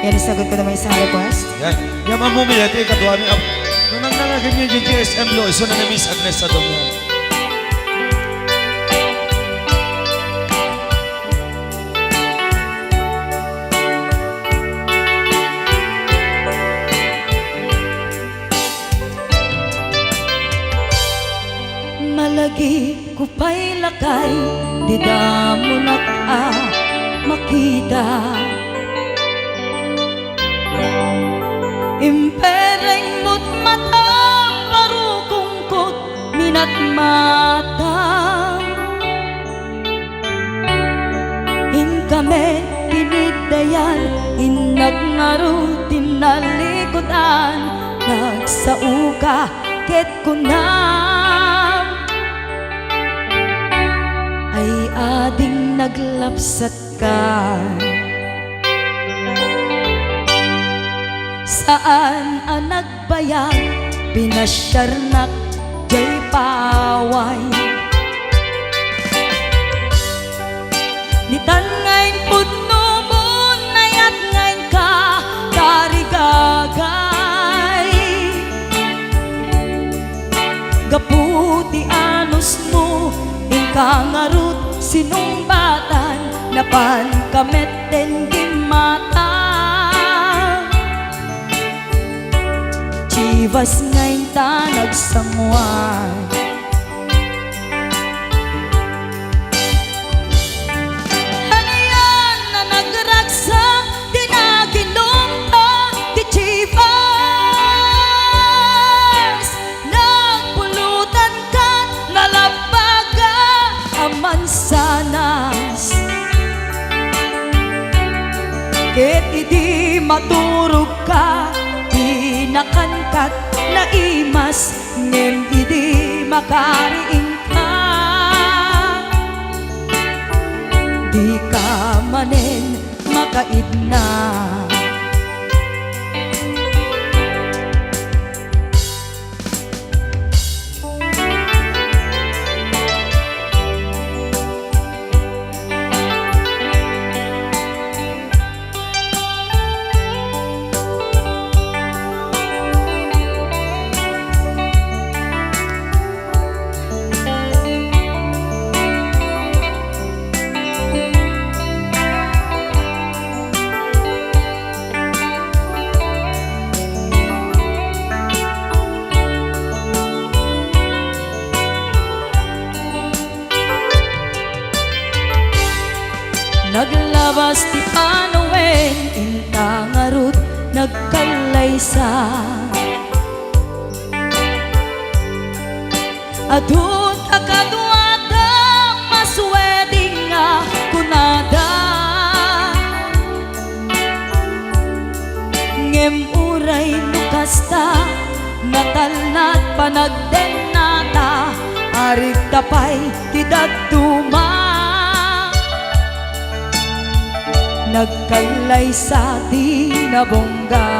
Yan, isagot ko naman isang request. Yan. Yan mamumili. Ito yung katuwa niya. Nung nangangagan niya yung GSM lo, iso na na-miss Agnes sa dong yan. Malagi ko pa'y lakay, di da mo makita. Impereng mo't mata, parukungkot, minat mata. In kami tinidayan, inagnaro tinalikutan, nagsauka ket kunam. Ay ading naglapsat ka. Saan ang nagbayag, pinasyarnak jay paway. Nitan ngayon pudno mo, nayat ngayon ka, karigagay. Gaputi anos mo, ingkangarut sinumbatan, napan kamet den gimata. Chivas ngayon ta nagsamuan. Ano yan na nagragsak, di naginom ta, di Chivas. Nagpulutan ka, nalabaga, aman sanas. Ket idi maturog ka, nakankat na imas, ngem idi makariing ka. Di ka manen makaidna. Naglabas ti Panoen, intangarut nagkalaysa. Adut akaduada, masweding nga kunada. Ngem uray nukasta, natalnat panagdenata, arig tapay ti daduma. Nagkalay sa tinabongga.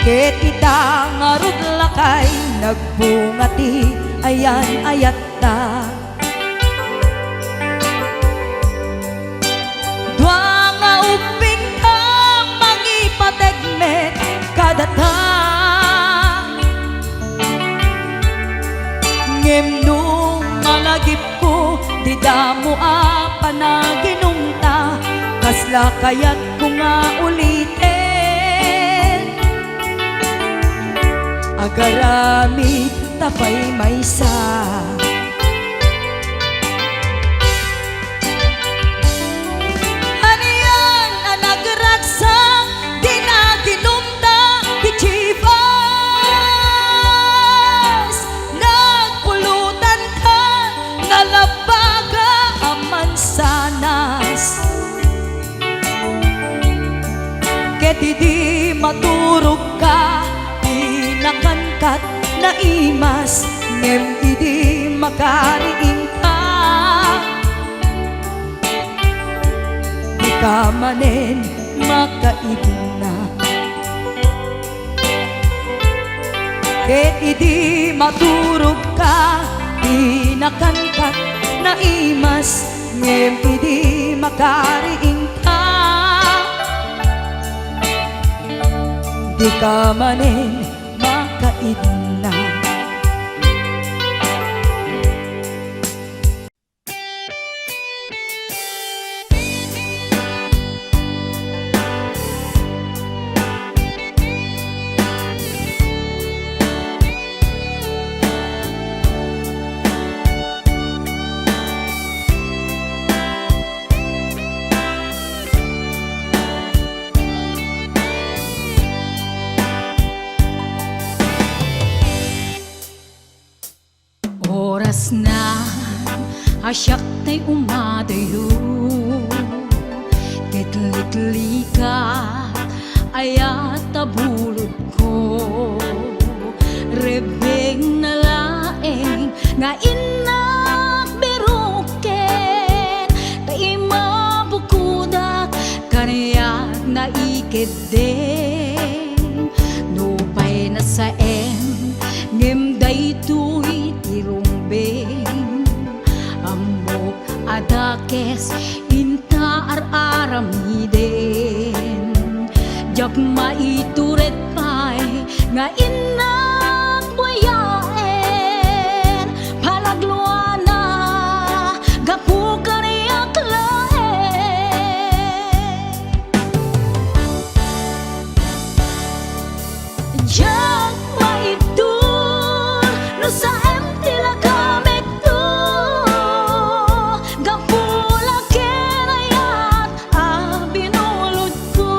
Ket ita ngarud lakay, nagbungati ayan ayat ta. Dua nga uping ka, mangipategmet kadata. Ngem nung malagip ko, di damo panaginumta, kasla kayat ko nga ulitin. Agaramid tapay maysa. Ano yan ang nagragsak, di naginumta, di Chivas. Nagpulutan ka, nalabaga, aman sanas. Ket idi maturog ka, di nakankat na imas, ngem idi makariing ka. Di ka manen makaibna. Ket idi maturog ka, di nakankat na imas, ngem idi makariing ka. Di ka manin makaidna. Oras na asyak ta'y umadayo, kitlikli ka ayat tabulod ko. Rebeng na laeng nga inak biruken, ta'y mabukudak kanayak na ikideng. Nupay na sa ngimday tuy tirumbeng, amok adakes inta aramiden. Jak maituret pay nga inak buyaen, palagluana gapu kaniyak laen. Jak maitur no sa tila kamek to, gapula kenayat binulod ko.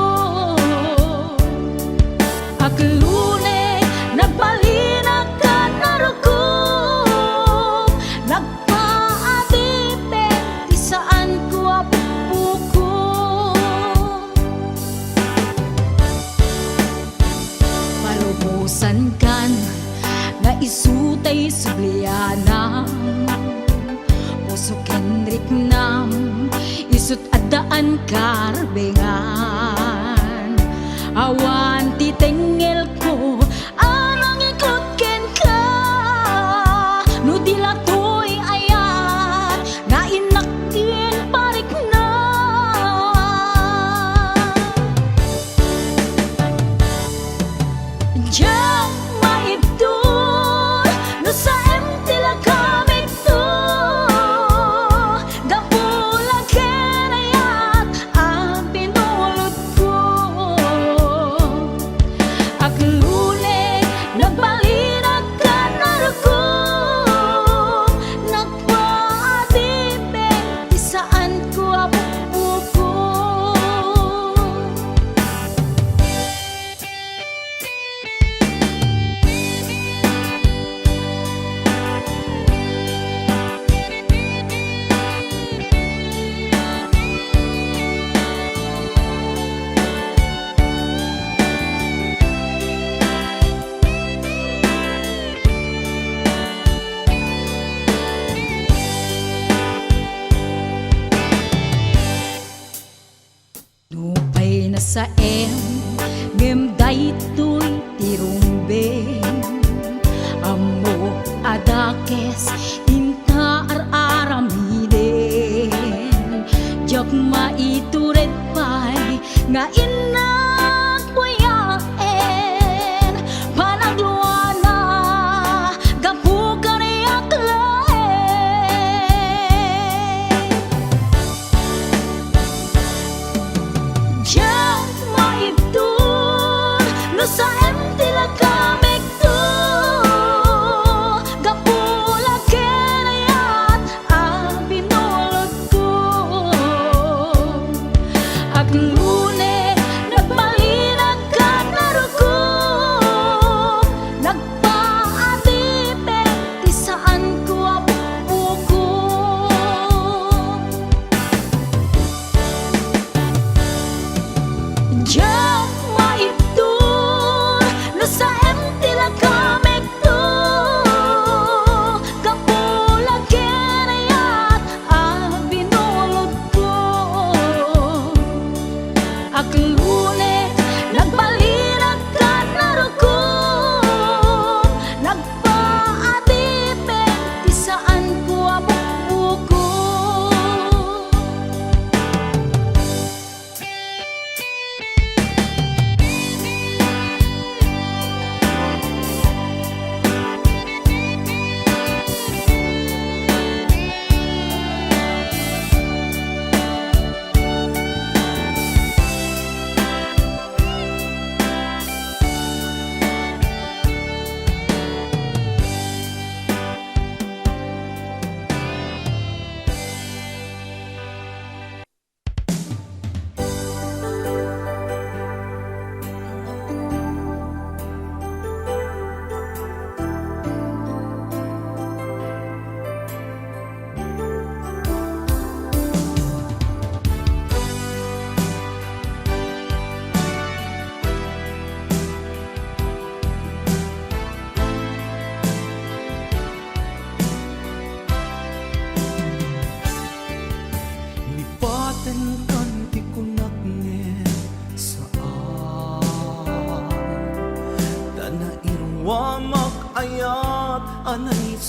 Aglune nagbalinag ka narukom, nagpaadipe ti saan ko apupuko. Palubusan kan nga isutay sublianam, puso kenrik nam isut adaan karbengan. Awan ti tengel ko anang ikot ken ka, no dila to'y ayat nga inaktin parik na. Diyan maibdol no sa tila kamit to, gapula kenayat binulod ko. Aglune nagbalinag ka narukom, nagpaadipe ti saan ko apupuko. Nupay na sa ngimday tuy tirumbeng, amo adakes inta aramiden. Jak maituret pay nga inak buyaen, panagluana gapu kaniyak laen. Jak maibdol no sa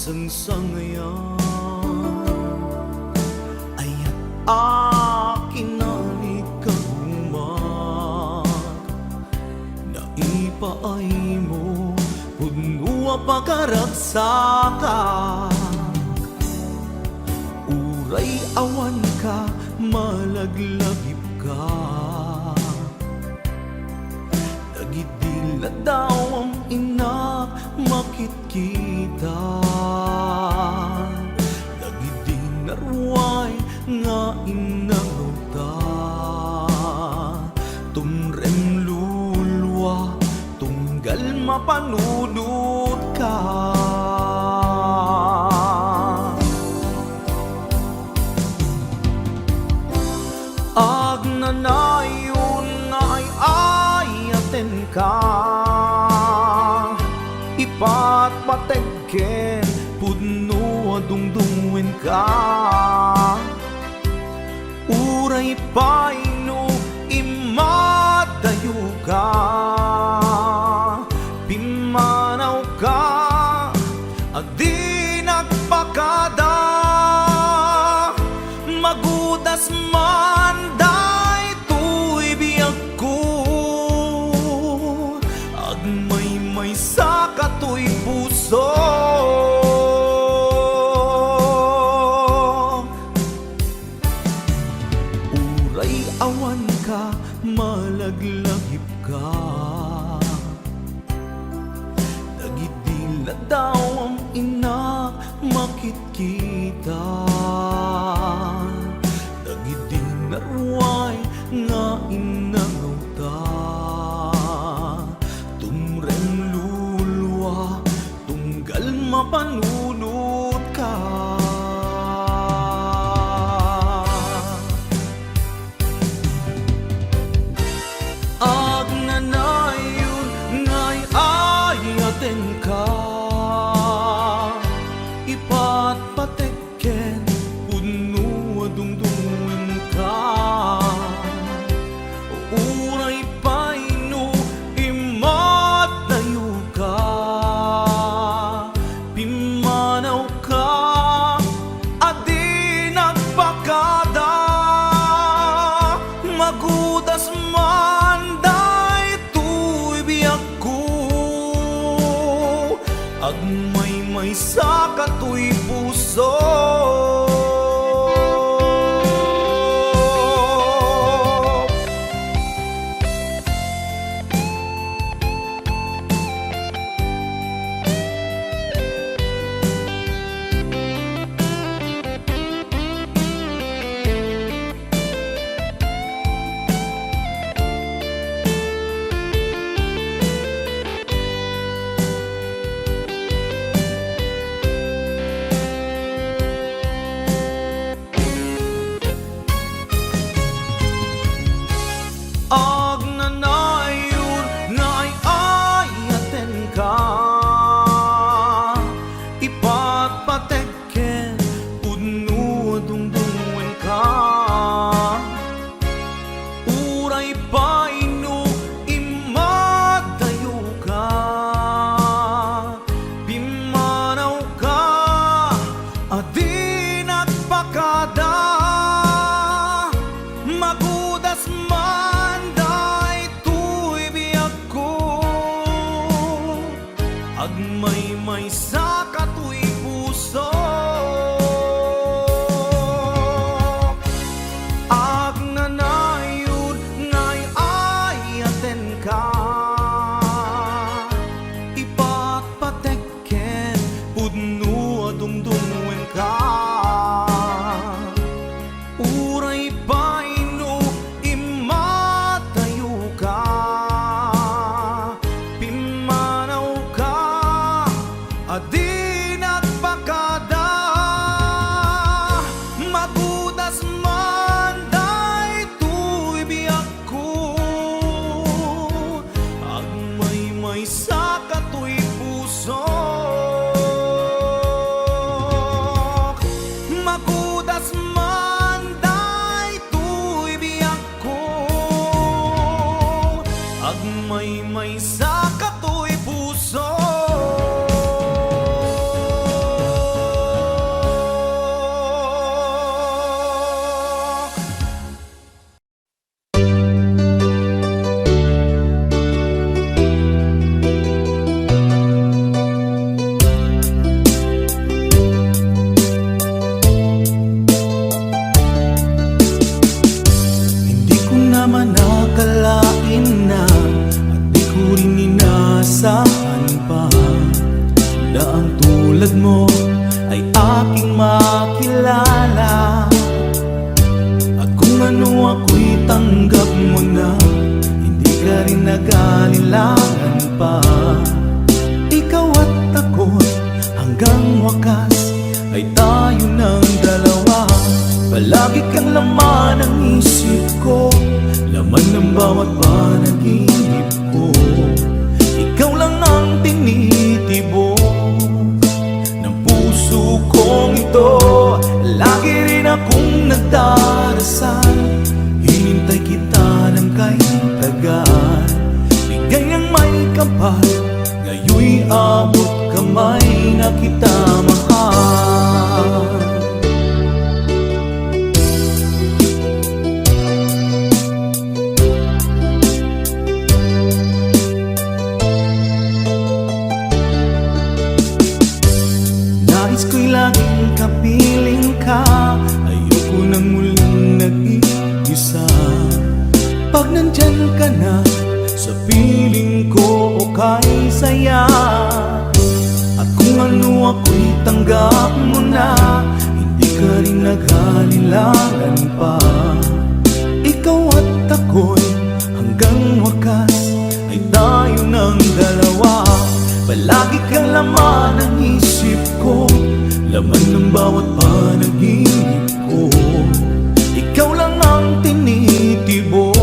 sangsangayan ay akin na ikagumat na ipaay mo puno pagkaragsakan uray awan ka malaglagip ka nagidila daw ang ina makitkita nagidinarway nga inangota tumrem lulwa tunggal mapanunod ka agnanayon nga ay ayaten ka ipat pategken pudno adungdungwen ka uray paino imadayo ka pimanaw ka adi nagpakada magudas man day tuy biyag ko agmay sa katoy puso uray awan ka malaglagip ka nagidila daw ang ina makitkita nagidinarway nga inangauta tumrem lulwa tunggal mapanunod ka agnanayon nga'y ayaten ka ipat patekken puno adungdungin ka uray paino imat tayo ka pimanaw ka adi nagpakada magudas man day tuy biyag ko agmay sa katoy puso paalala. At kung ano ako'y tanggap mo na, hindi ka rin nag-aalilangan pa. Ikaw at ako'y hanggang wakas ay tayo ng dalawa. Palagi kang laman ng isip ko, laman ng bawat panaginip ko. Ikaw lang ang tinitibok ng puso kong ito. Lagi rin akong nagdarasal, hinintay kita ng kahit tagal. Bigay ng may kapal, ngayon'y abot kamay na kita mahal. Nais ko'y laging kapiling ka, ayoko nang muling nag-iisa. Pag nandyan ka na, sa piling ko okay saya. At kung ano ako'y tanggap mo na, hindi ka rin nag-aalilangan pa. Ikaw at ako'y hanggang wakas ay tayo ng dalawa. Palagi kang laman ng isip ko, laman ng bawat panaginip ko. Ikaw lang ang tinitibok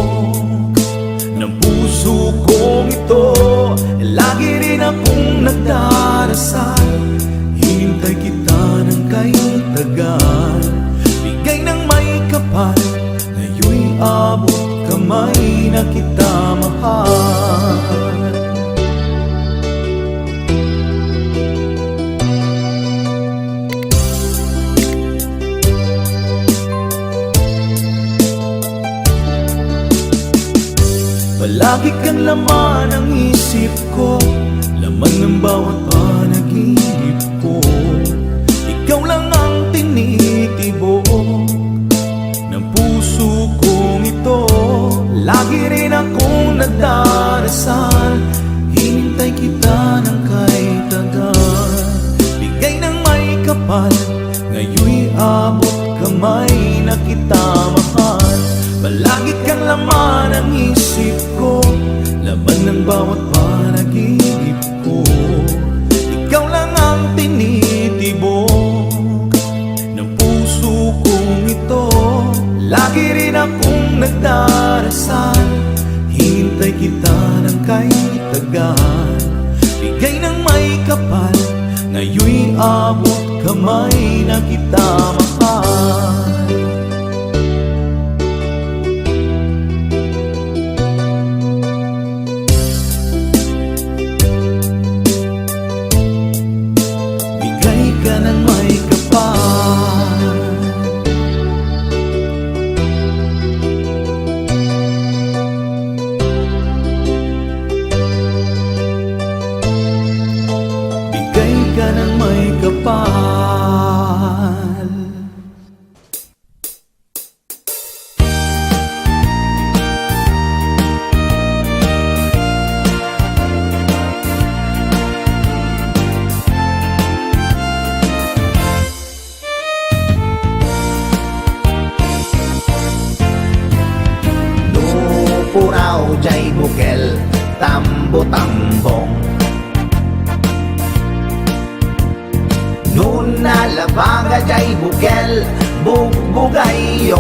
ng puso kong ito. Lagi rin akong nagdarasal, hinintay kita ng kahit tagal. Bigay ng may kapal, ngayon'y abot kamay na kita mahal. Palagi kang laman ng isip ko, laman ng bawat panaginip ko. Ikaw lang ang tinitibok ng puso kong ito. Lagi rin akong nagdarasal, hinintay kita ng kahit tagal. Bigay ng may kapal, ngayon'y abot kamay na kita mahal. Palagi kang laman ng isip ko, laman ng bawat panaginip ko. Ikaw lang ang tinitibok ng puso kong ito. Lagi rin akong nagdarasal, hinintay kita ng kahit tagal. Bigay ng may kapal, ngayon'y abot kamay na kita mahal. Ka ng may kapal. Nupuraw jay bukel, tambo-tambong. Nun nalabaga jay bukel, bugbugayong.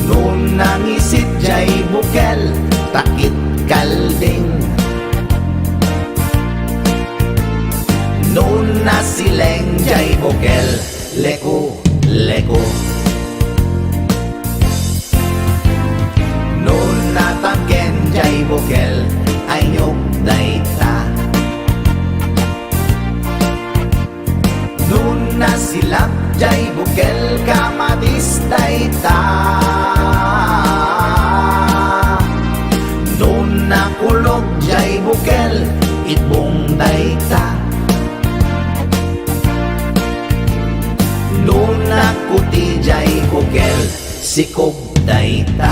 Nun nangisit jay bukel, takit kalding. Nun nasileng jay bukel, leku-leku. Nun natangken jay bukel, ayok dayta. Nun nasilap jay bukel, kamatis dayta. Nun nakulog jay bukel, itbong dayta. Nun nakuti jay bukel, sikog dayta.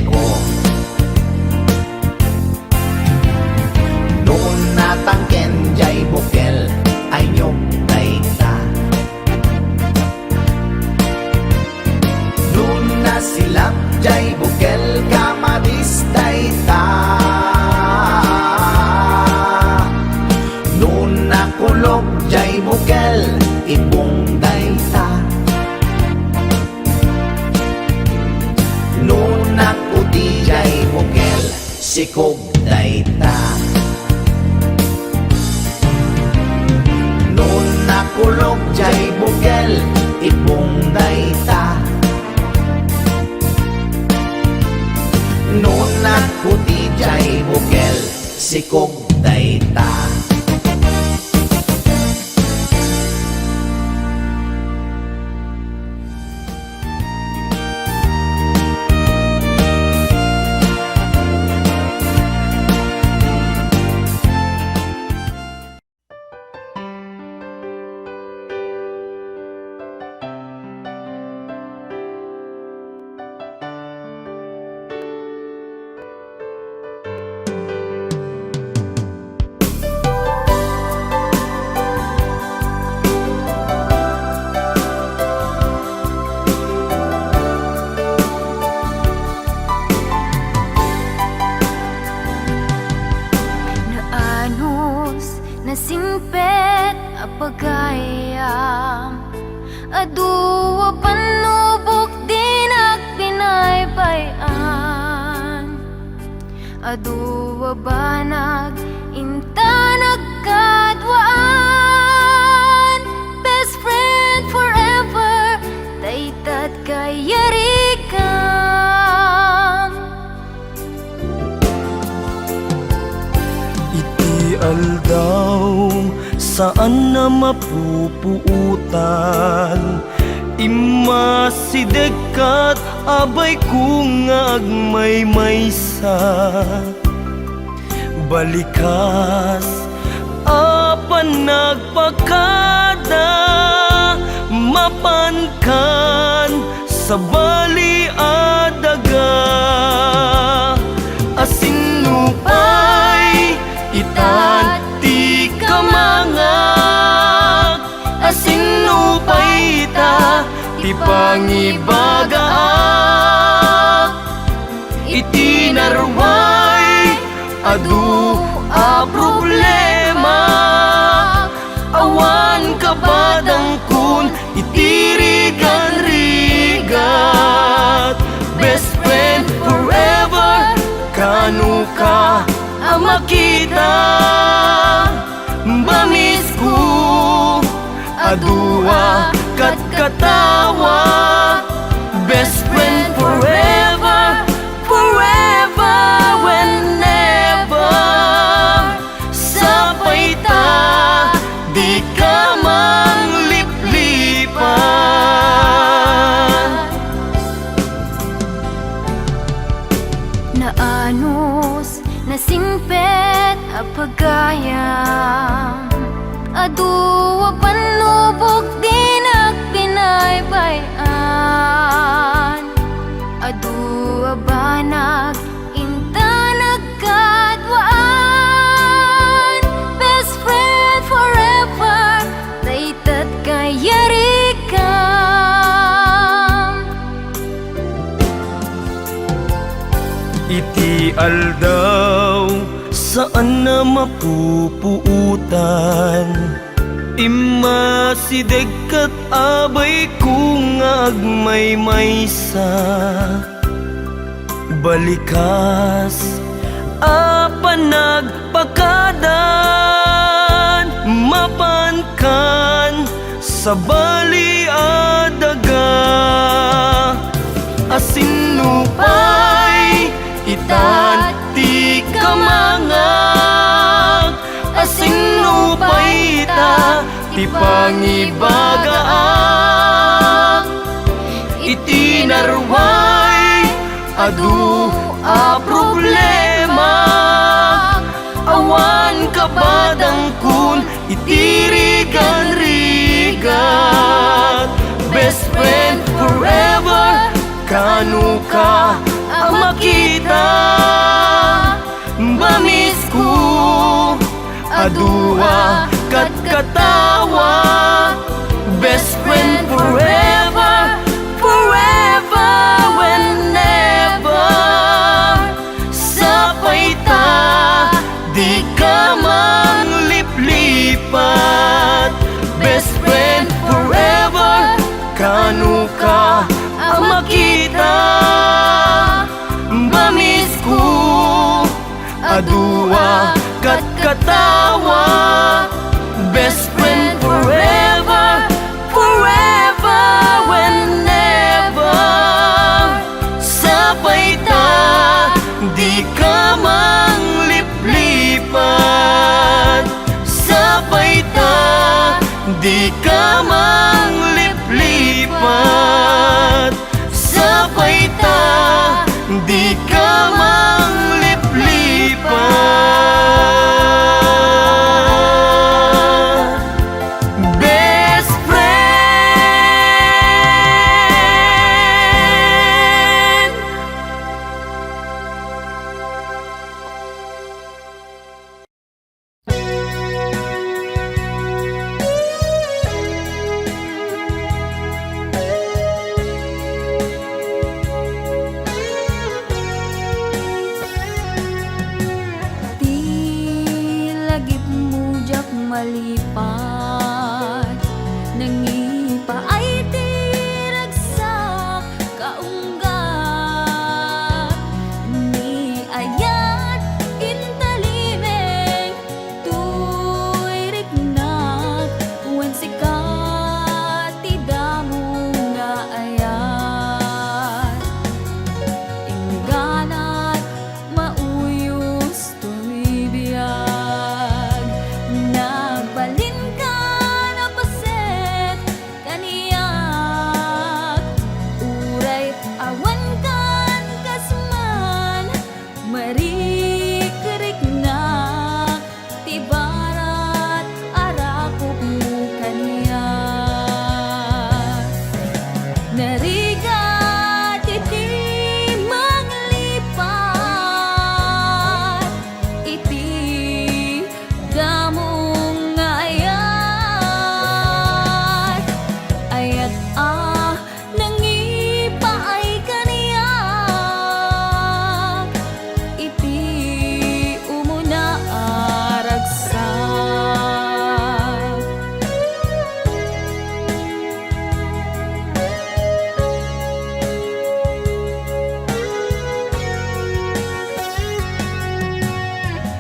ko. Noon natangken jay bukel ay nyog dayta. Noon nasilap jay bukel kamadis dayta. Noon nakulog jay bukel ibong dayta. Noon nakuti jay bukel sikog dayta. Noon nakulog jay bukel ibong dayta. Noon nakuti jay bukel sikog dayta. Nasingpet apagayam aduwa panubok din at pinaypayan. Aduwa banag inta nagkadwaan. Best friend forever daytat kayarikam. Iti aldaw saan na mapupuutan. Imasidekat abay kung agmay-maysa. Balikas apan nagpakada. Mapankan sa bali adaga. Asinupay itati kamangak. Asinupay ita ti pangibagaak. Iti narway adu a problema. Awan kabadang kun itirigan-rigat. Best friend forever kanu ka makita. Bamis ko adua kat katawa. Best friend forever, forever whenever. Sabay ta di ka mangliplipan. Naanos nasingpet apagayam aduwa panubok din at pinaypayan. Aduwa banag inta nagkadwaan. Best friend forever daytat kayarikam. Iti aldaw saan na mapupuutan. Imasidekat abay kung agmay-maysa. Balikas apan nagpakadan. Mapankan sa bali adaga. Asinupay itati kamangak. Asinupay ita ti pangibagaak. Iti narway adu a problema. Awan kabadang kun itirigan-rigat. Best friend forever kanu ka makita. Mamis ko adua kat katawa, best friend forever, forever, whenever. Sapay ta, di ka man liplipat. Best friend forever, kanu ka ang makita. Mamis ko adua kat katawa, best friend forever, forever, whenever. Sapay ta, di ka mang liplipat. Sapay ta, di ka mang liplipat. Sapay ta, di ka mang liplipat. Best friend. Di lagip mujak malipat, nangipa ay tiragsak kaunggat. Ni ayat intalimeng tuy riknak, wen sikat tidamo nga ayat. Ingganat mauyos tuy biyag, nagbalin ka na paset kaniyak. Uray awan kan kasman, marikerik na tibarat arakop mo kaniyak. Narigat iti manglipat, iti damong ayat. Ayat nangipa ay kaniyak, iti umuna aragsak.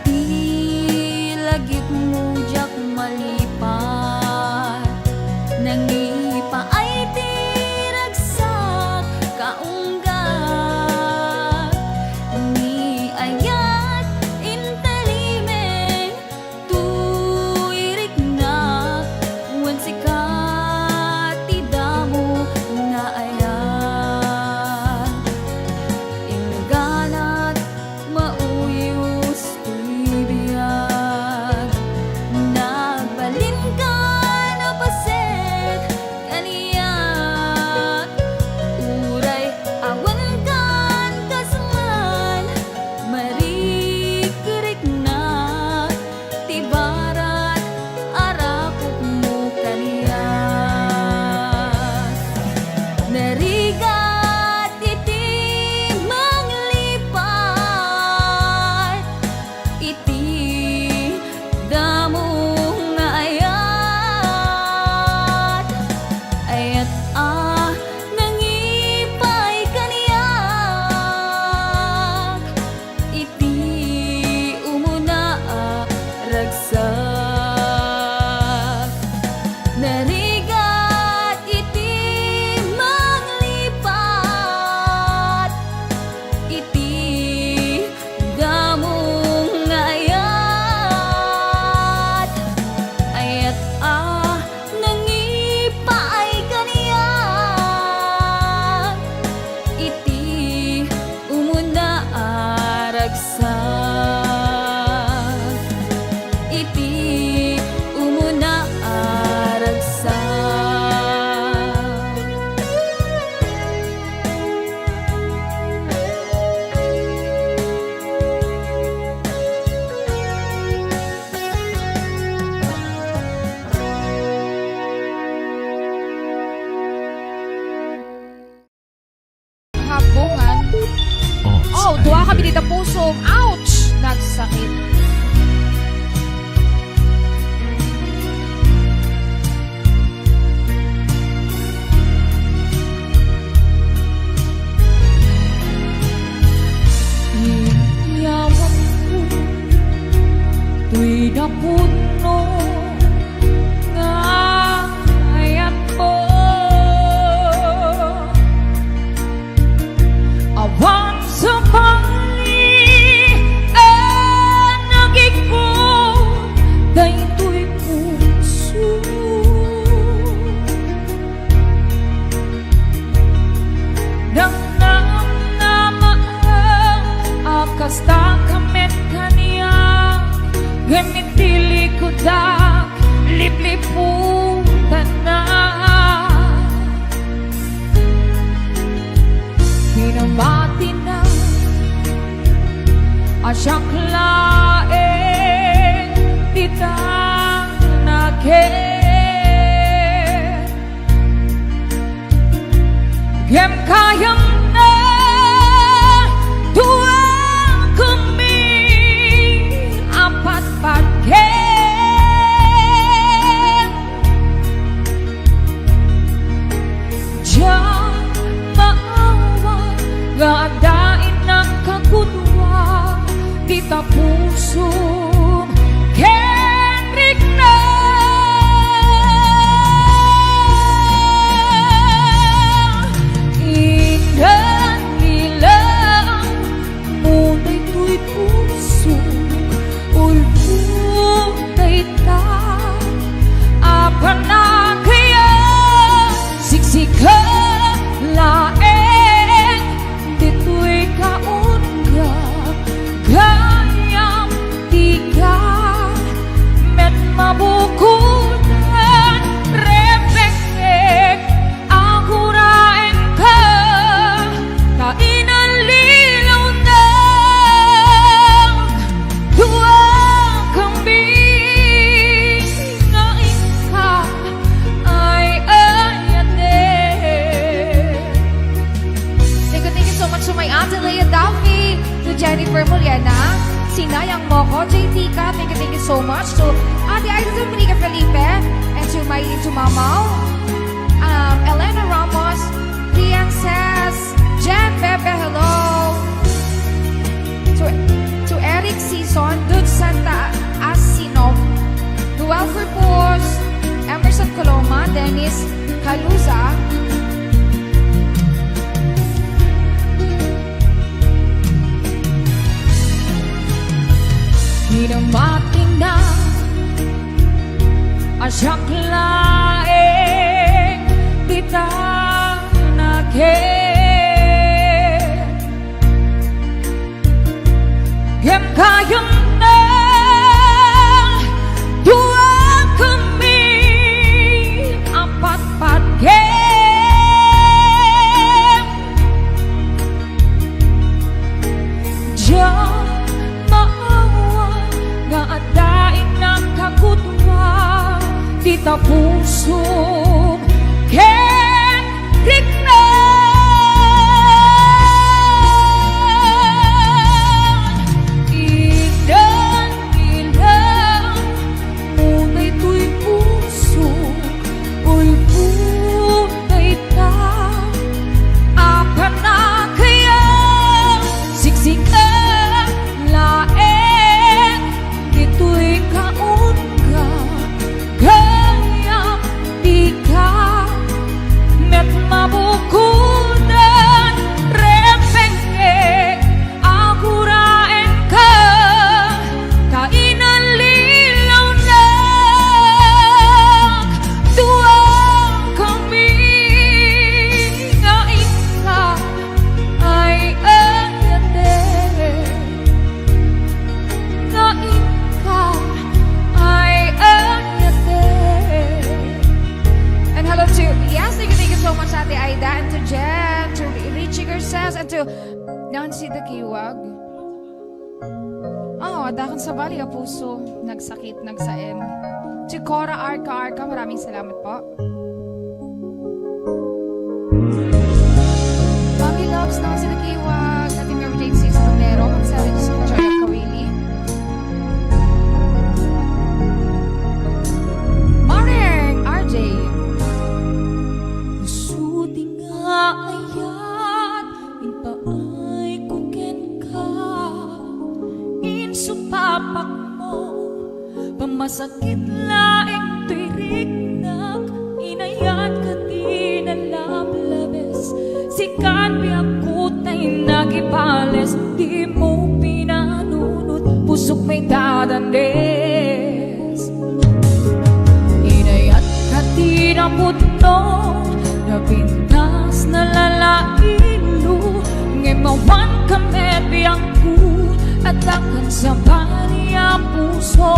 Di lagip mujak malipat, nangipa ay tiragsak kaunggat. Ni ayat intalimeng tuy riknak, wen sikat tidamo nga ayat. Ingganat mauyos tuy biyag, nagbalin ka na paset kaniyak. Uray awan kan kasman, marikerik na tibarat arakop mo kaniyak. Narigat iti manglipat, iti damong ayat. Ayat nangipay kaniyak, iti umuna ragsak. Narigat iti manglipat, iti damong ayat. kapuno nga ayat po. Awan sa pali nagikot daytoy puso. Nang kasta kamet kaniya gamitili ko da lipliputan na pinamati na asyang laeng titang naket gem kayang na tua Gadain ng kagudwa di tapusong Henrik na Ingan nila Muna'y tuy puso Ulpuna'y ta Apa na kaya Siksika lae gayam tiga met mabukunan refleksek aku raeng ka kainalilaw na dua kambing na ika ay ayate. Thank you so much to my Ate Leia Daffy, to Jennifer Muliana, Sinayang Moko, JT Ka, thank you so much. To Ate Aiza Dominica Felipe, and to Mamaw, Elena Ramos, Rian Sass, Jan Pepe, hello. To Eric Sison, Dud Santa Asinom, Duel Purpose, Emerson Coloma, Dennis Caluza, Pinamating na asyang laeng kita naket gem kayang na dua kami apat-pat gem Diyan adain ng kagutwa di tapusong Henrik na ilan muna'y tuy puso ulpuna'y ta apa na kaya siksik laeng ito'y kaunga gayam di ka met mabukunan repengek aku raeng ka kainalilaw na dua kami nga ika ay ayate nga ika ay ayate. and hello to, yes, thank you so much Ate Aida, and to Jen, to Richie Garces, and to Nancy the Kiwag. Dakan sa bali a puso, nagsakit, nagsaem. To Cora Arca, maraming salamat po. Mommy loves Nancy the Kiwag, Ate Mary Jane Cis Romero, Magsari sa Joy of Kawili. Morning, RJ. Suti nga ayat ipaay kuken ka insupapak mo Pamasakit laing tuirignak, inayat ka di na lablabes. Sikan biyakot na inagipales, di mo pinanunod, pusok may dadandes. Inayat ka di na puto, napintas na lalailo, ngimawan kami biyangku, at akan sa baniya puso.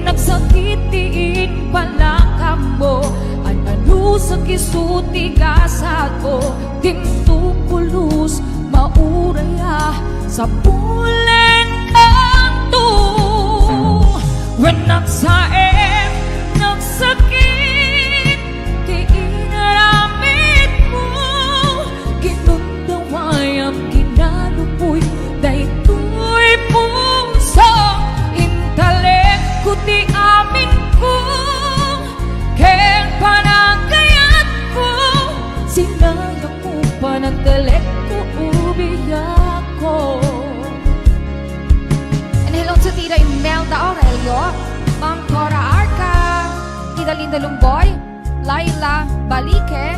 Nagsakitiin pala ka mo, at ano sa kisuti kasat ko, timtupulus mauraya sa pulen kanto. When nagsaem, nagsakit, di inaramit mo, kinundawayang kinalupoy, daytoy puso, intalek ko di amin ko, ken panagayat ko, sinayang mo panagtalek ko, ubiyak ko. And hello to Tita Imelda Aurelio, Ma'am Cora Arca, Tita Linda Lumboy, Laila Balique,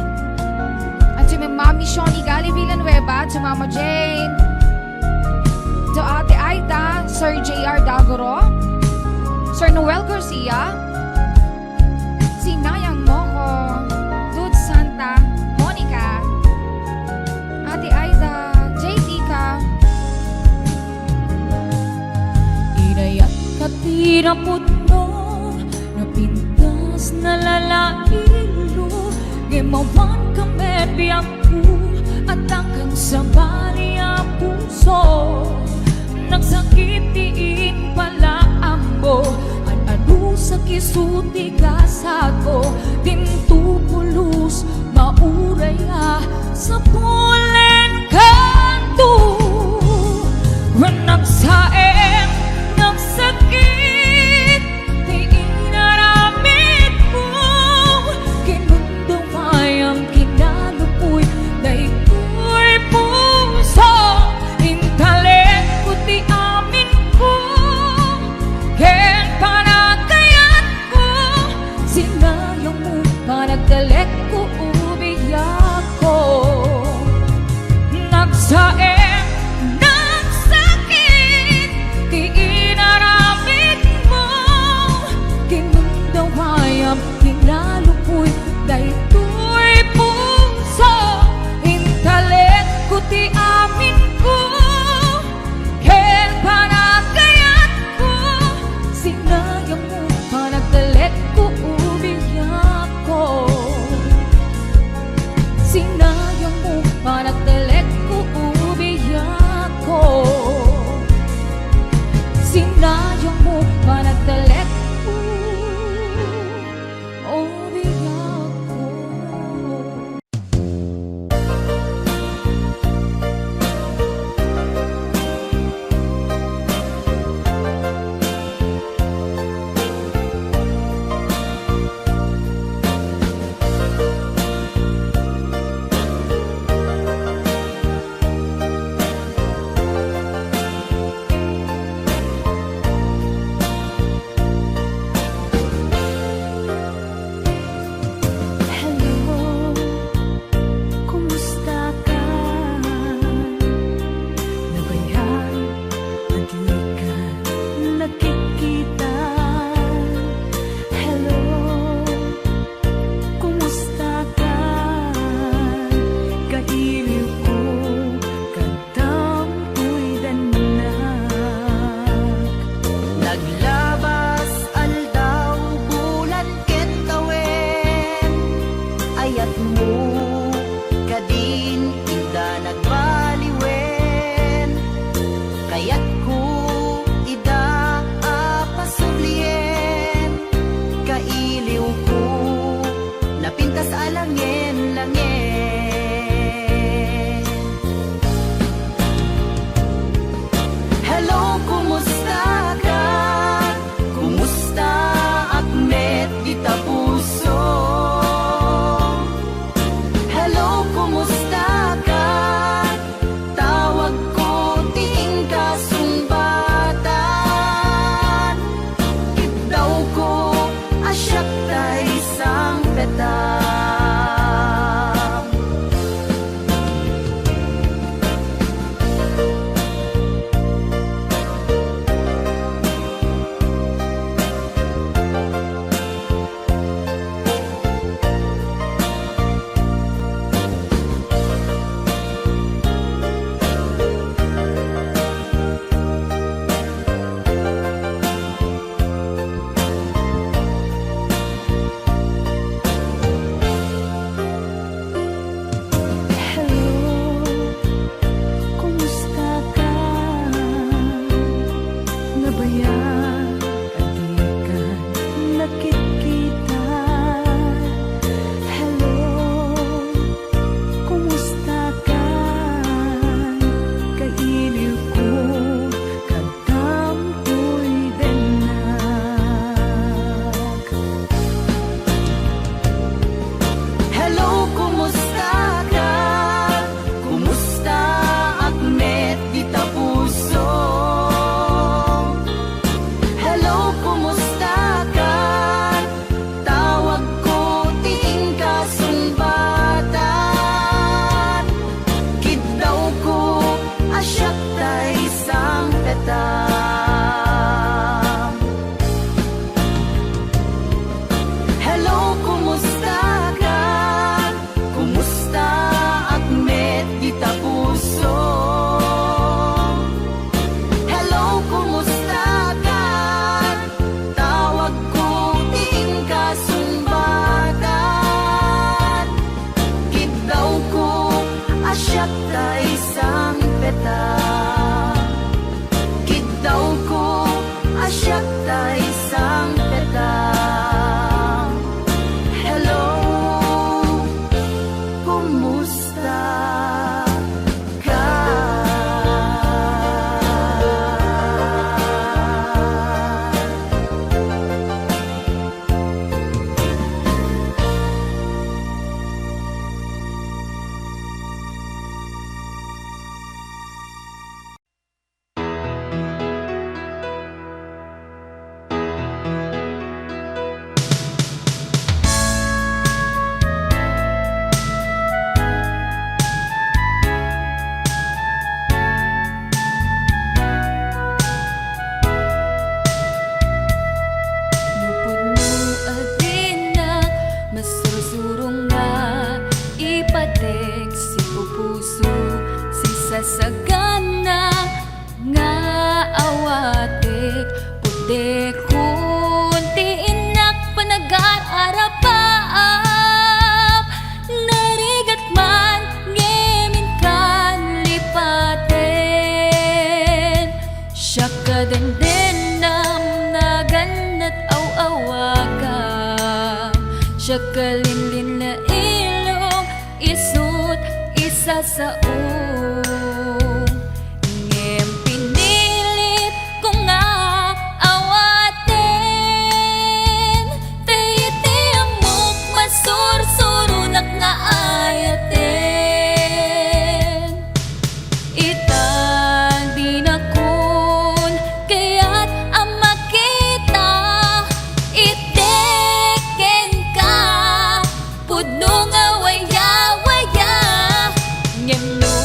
at si Mami Shoni Gali Villanueva, to Mama Jane, to Ate Aida, Sir J.R. Dagoro, Sir Noel Garcia, si Nayang Moco, Dude Santa, Monica, Ate Aida, JT ka, Inayat ka tinapot mo, napintas na lalailo, gimawan kami biyangku, at akan sa baniya puso. Nagsakitiin pala ambo, at ano sa kisuti kasat ko, timtupulus mauraya sa pulen kanto. When nagsaem, nagsakit, di inaramit mo, kinundawayang kinalupoy, daytoy puso, intalek ko di amin ko, ken panagayat ko, sinayang mo panagtalek ko, ubiyak ko. Nagsaem, nagsakit, di inaramit mo, kinundawayang kinalupoy, daytoy puso, intalek ko di amin ko, ken panagayat ko, sinayang mo panagtalek ko, ubiyak ko. Sinayang mo panagtalek ko, ubiyak ko. Sinayang mo panagtalek ko, ubiyak ko. Kaya't ko Adikan nakikita. Hello, kumusta ka? Kailiw ko kadamtoy denak. Hello, kumusta ka? Kumusta agnet dita puso? Hello, kumusta ka? Tawag ko tiin ka sumbatan. Kidaw ko asyak tay sang petang. Hello, kumusta ka? Kumusta agnet dita puso? Hello, kumusta ka? Tawag ko tiin ka sumbatan. Kidaw ko asyak tay sang petang. Kidaw ko asyak tay sang petang. Hello, kumusta ka? Lupod mo adinak, mas sursurong nga ipatek si pupuso, si sasagana nga awatek, pude kunti inak panag-aarapaap, narigat man ngemin kan lipaten, siya kadendenam naganat aw-awagam, siya kalinlin na ilong isut isa sa ngem pinilit ko nga awaten, tayiti amok masursurunak nga ayaten. Itang dinakon kaya't ang makita, iteken ka pudno nga waya-waya, ngem no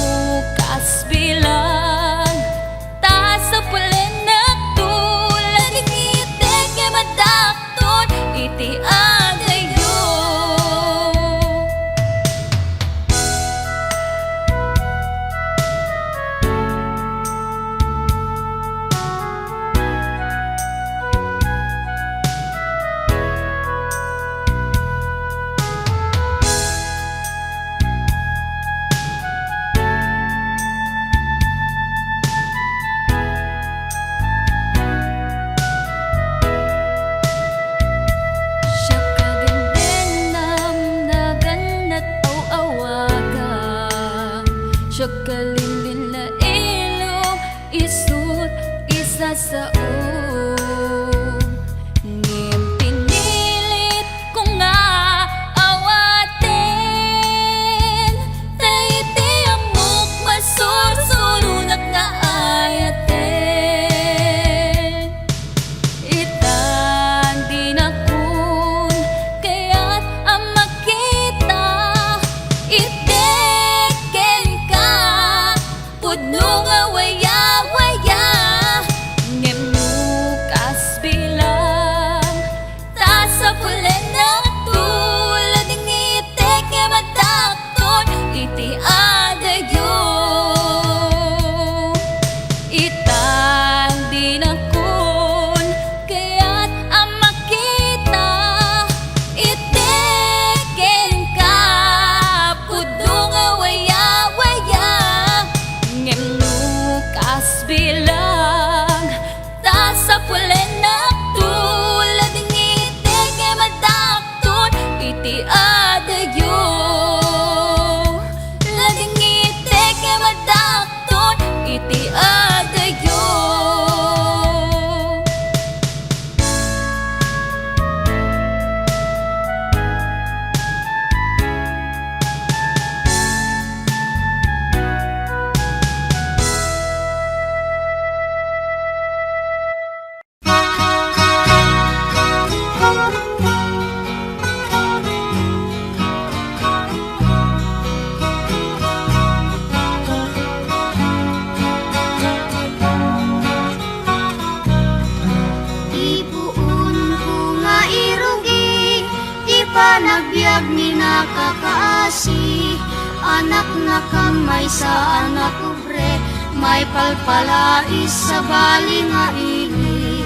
pa nagbiag ni nakakaasi, anak na kamay sa anak ubre, may palpalais sa bali nga ili.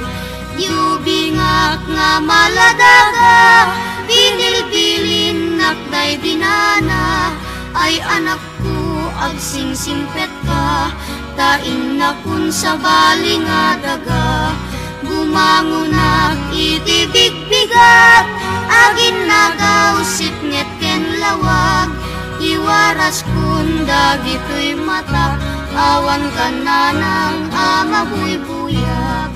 Yubingak nga maladaga, binilbilin nakday dinana, ay anak ko agsingsingpet ka, tain na kun sa bali nga daga. Gumangunak itibigbigat, agin nagaw sipnget ken lawag, iwaras kun dagito'y mata, awan ka na ng ama buy-buyak.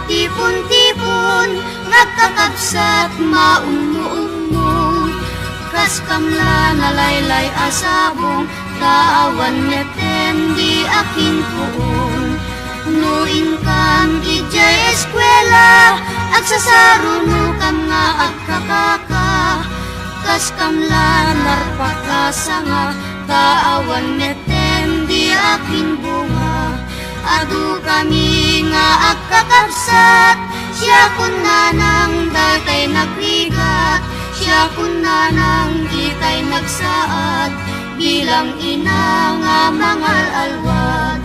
Tipon-tipon, nagkakapsat maungo-ungo, kas kamla nalaylay asabong, kaawan netem di aking puon. Nuin kam ijay eskwela, agsasarungo kam nga agkakaka, kas kamla narpakasanga, kaawan netem di aking bunga. Adu kami nga agkakapsat, siya kun nanang datay nagrigat, siya kun nanang kitay nagsaad, bilang ina nga mangal alwat.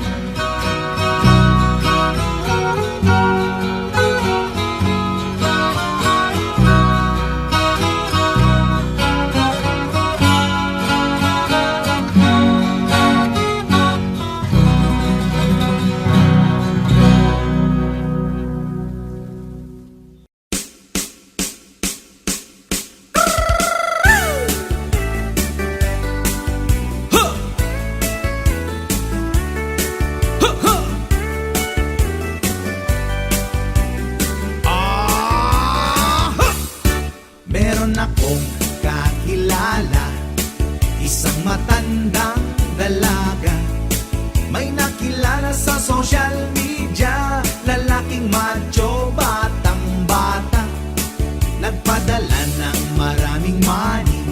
Meron akong kakilala, isang matandang dalaga. May nakilala sa social media, lalaking macho, batang bata. Nagpadala ng maraming money,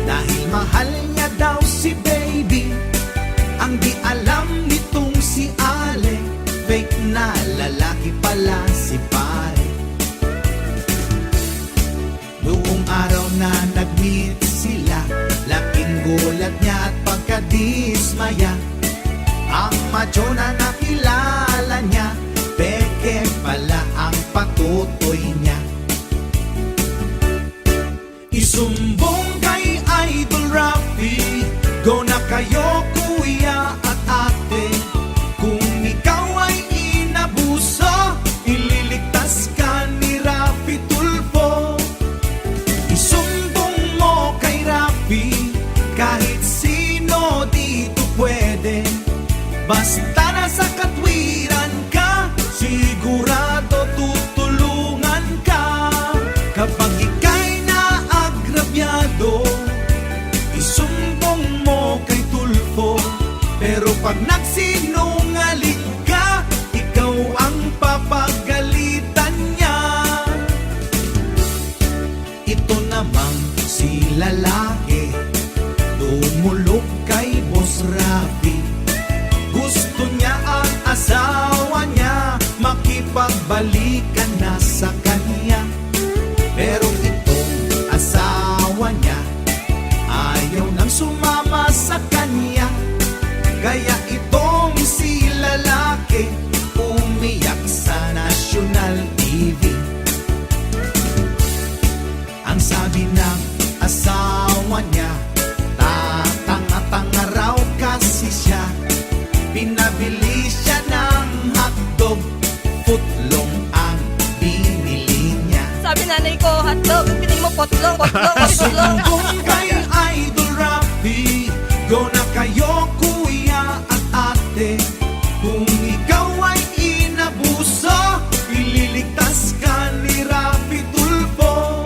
dahil mahal niya daw si baby. Ang di alam nitong si Ale, fake na lalaki pala si pare. Noong araw na nag-meet sila, laking gulat niya at pagkadismaya. Ang macho na nakilala niya, peke pala ang patutoy niya. Isumbong kay Idol Rafi, go na kayo kuya at ate. Kung ikaw ay inabuso, ililigtas ka ni Rafi Tulfo. Isumbong mo kay Rafi, kahit sino dito pwede. Basta nasa katwiran ka, sigurado tutulungan ka. Kapag ika'y naagrabyado, isumbong mo kay Tulfo. Pero pag nagsinungaling ka, ikaw ang papagalitan niya. Ito namang si lalaki, dumulog kay Boss Rafi. Gusto niya ang asawa niya, makipagbalikan na sa kanya. Pero itong asawa niya, ayaw nang sumama sa kanya. Kaya itong si lalaki, umiyak sa National TV. Ang sabi ng asawa niya, tatanga-tanga raw kasi siya. Pinabili siya ng hotdog, footlong ang binili niya. Sabi nanay ko, hotdog, pinig mo potlong, potlong, potlong. Sumbong kay Idol Rafi, go na kayo kuya at ate. Kung ikaw ay inabuso, ililigtas ka ni Rafi Tulfo.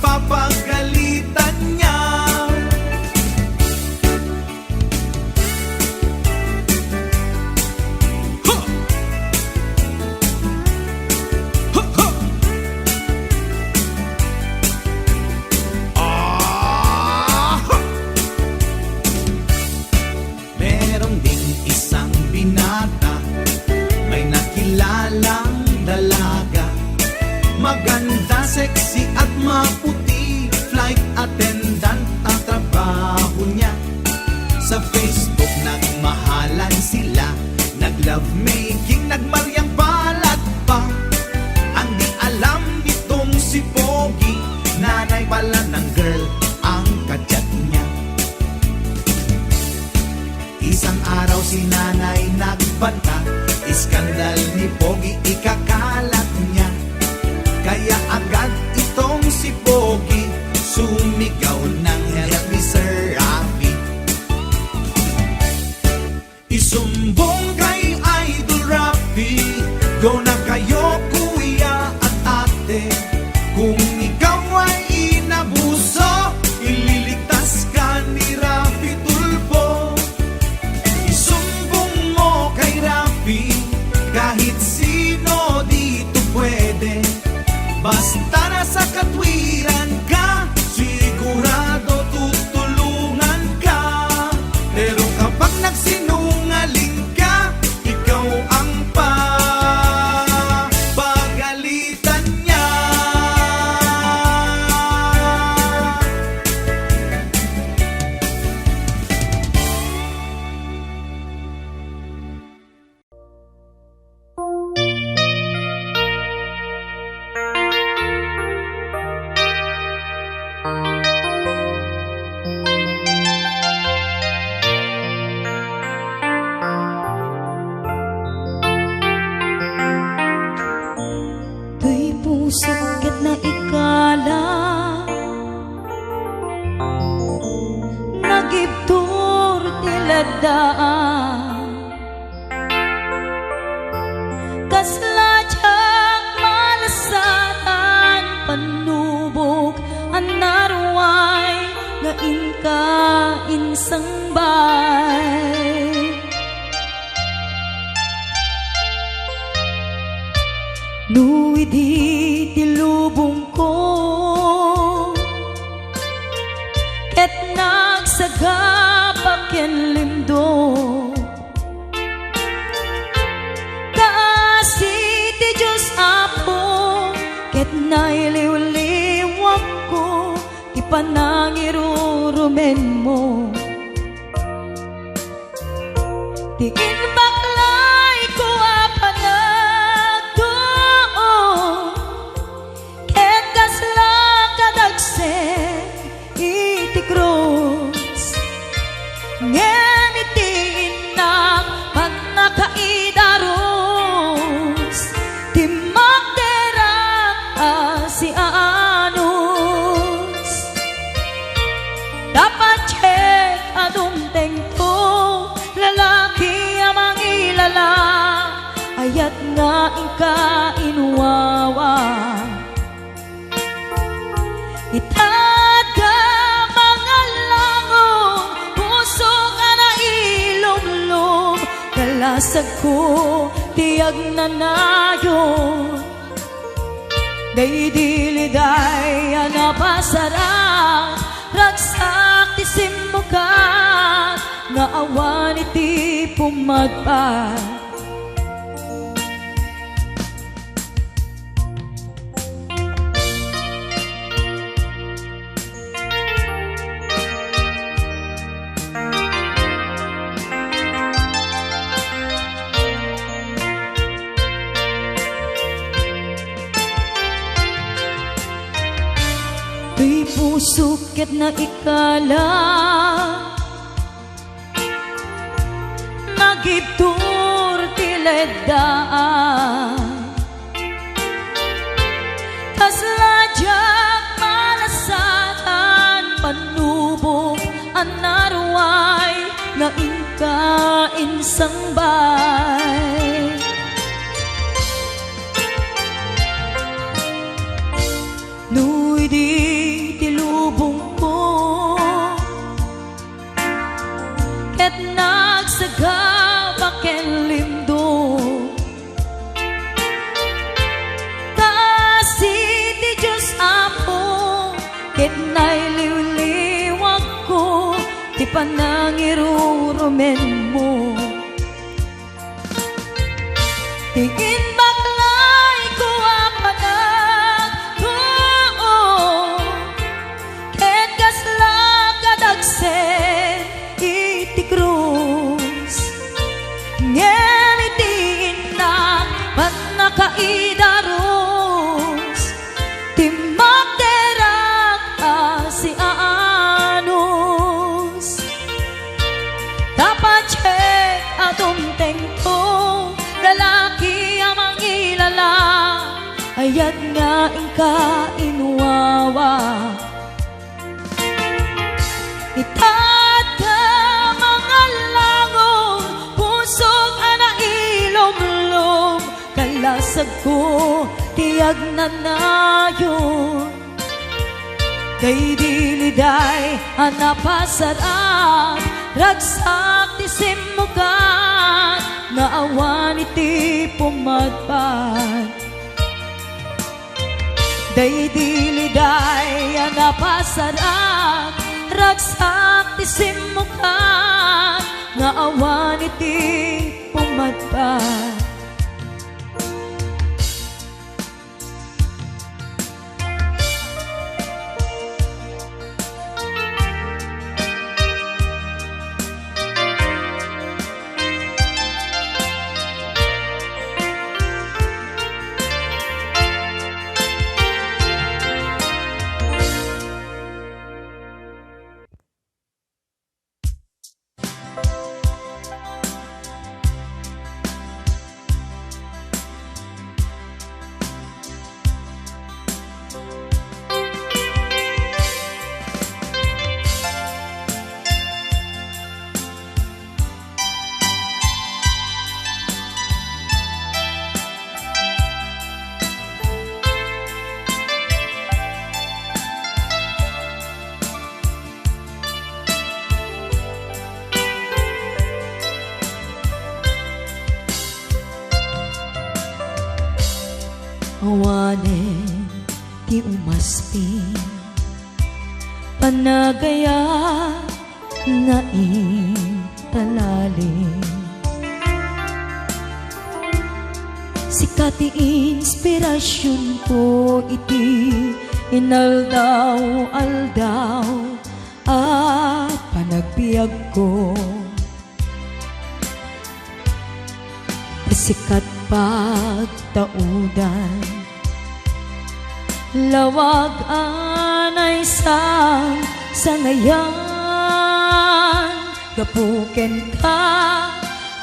papagalitan niya. Ha! Ha, ha! Ah! Ha! Meron ding isang binata, may nakilalang dalaga. Maganda, sexy at maputi, flight attendant ang trabaho niya. Sa Facebook nagmahalan sila, nag-love making, nagmaryang balat pa. Ang di alam nitong si Pogi, nanay pala ng girl ang kachat niya. Isang araw si nanay nagbanta, iskandal ni Pogi ikakalat niya. Kaya agad itong si Pogi sumigaw ng help me Sir Rafi. Isumbong kay Idol Rafi, go na kayo kuya at ate. Kung ikaw ay inabuso, ililigtas ka ni Rafi Tulfo. Isumbong mo kay Rafi, kahit sino dito pwede. Basta nasa katwiran ka, sigurado tutulungan ka. Pero kapag nagsinungaling ka, ikaw ang papagalitan niya. Tuy pusok ket na ikala, nagibtur tiladaan. Kasladyak malasatan, panubog ang naruway, nga inka insang bay. Nuwidi tilubong ko, ket nagsagabak ken limdo. Kaasi ti Diyos Apo, ket nailiw-liwak ko, ti panangirurumen mo. Ti inbaklay ko apanagdo, ket kasla kadagsen iti krus. Ngem iti inak pag nakaidarus, ti magderak si anus. Dapat check adum tengto, lalaki amang ilala, ayat nga ingka inuwawa. Itada mga langon, puso ka na ilumlum, kalasag ko tiyag na nayon. Daydiliday napasarang, ragsak ti simbukat, nga awan iti pumadpat. Tuy pusok ket na ikala, nagibtur tiledaan. Kasladyak malasatan, panubok ang naruway, nga inka insang bay. Nuy di nailiwliwag ko, di pa nangirurumen mo. Tingin baklay ko apanag ko, ket kasla kadagsen iti krus. Ngem iti inak pat nakaidaros, timmak derak si anos. Dapat check atumteng to, lalaki amang ilala, ayat nga ingka inuwawa. Itat ka mga langon, pusok ana ilom-lom, kalasag ko tiyag na nayon. Kay diliday anapasarap, ragsak ti simukan, naawan iti pumadpad. Day diliday anapasarap, ragsak ti simukan, naawan iti pumadpad. Awanen ti umaspin, panagaya nga intalalim. Sikat ti inspirasyon ko iti inaldaw-aldaw at panagbiag ko. Sikat pagtaudan, lawag anay sa ngayan, gapuken ka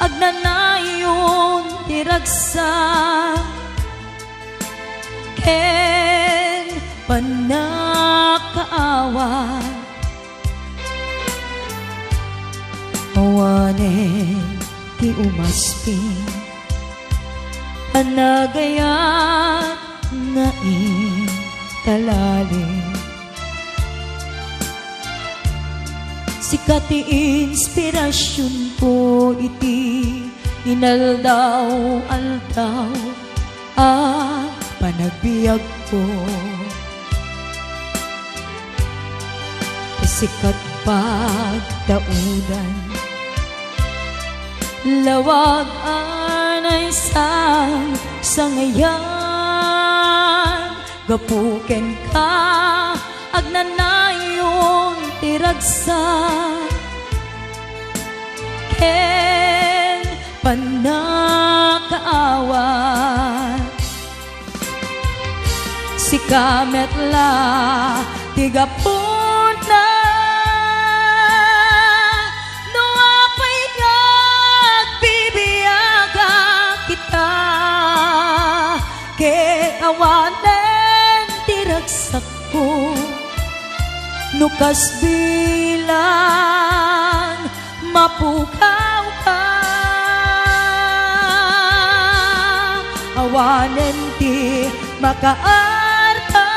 agnanayon tiragsak, ken panakaawa. Awanen ti umaspin, panagayat nga intalalim. Sikat ti inspirasyon ko iti inaldaw-aldaw at panagbiag ko. Sikat pagtaudan, lawag anay sa ngayan, gapuken ka agnanayon tiragsak, ken panakaawa. Si kametla tigapon na no apay ngagbibiyaga kita, ken awanen tiragsak ko nukas bilang mapukaw ka. Awanen ti makaarta,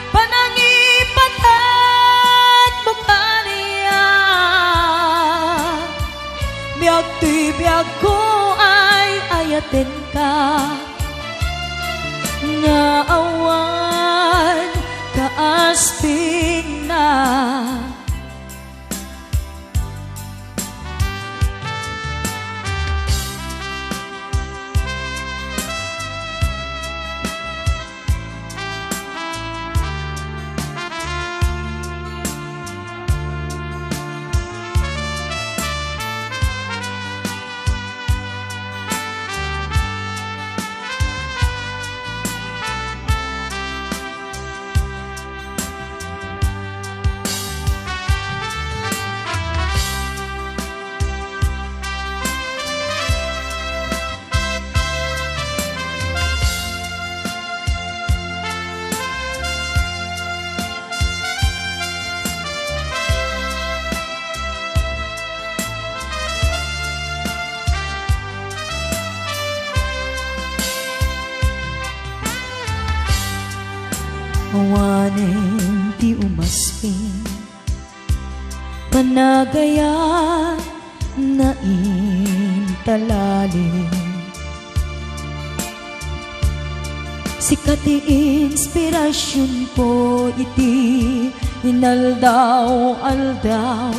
panangipatat mukha niya. Biyag ti biyag ko ay ayaten ka, nga awan kaasping na. Awanin ti umasping, panagayan na intalalim. Sikat ti inspirasyon po iti inaldaw-aldaw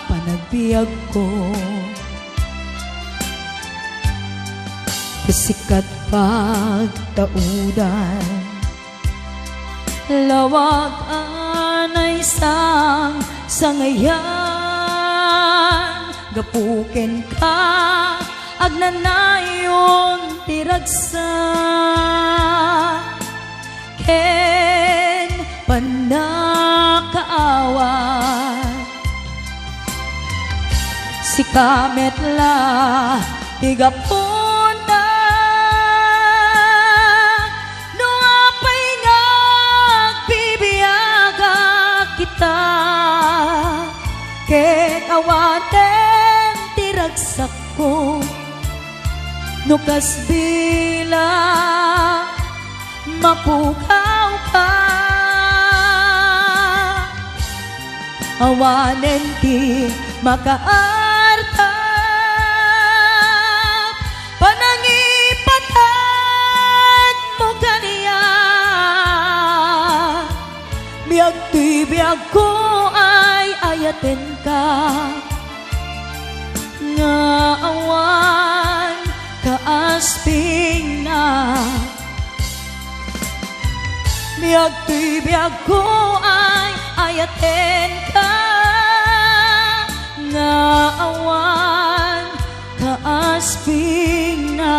panagbiag ko. Sikat pagtaudan, lawag anay sang sangayan, gapuken ka agnanayon tiragsa, ken panakaawat si kametla tigapunta no apay ngagbibiyaga kita, ket awaten tiragsak ko no kasbila mapukaw ka. Awanen ti makaarta panangipatag mo kaniya, biag ti biag ko ay ayaten ka, nga awan kaasping na. Biag ti biag ko ay ayaten ka, nga awan kaasping na.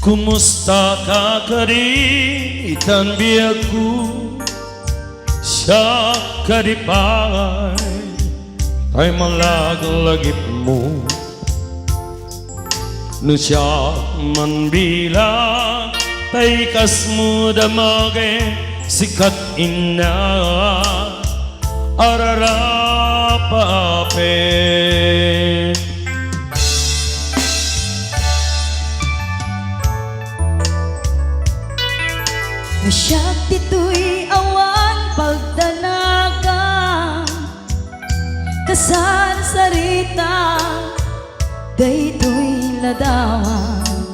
Kumusta ka kari itan biagku sa karipay ay malaglagip mo no siya man bilang tay kasmo damage sikat ina ararapapen. Nasyak tito'y awan pagdanagang kasal sarita dayto'y ladawan,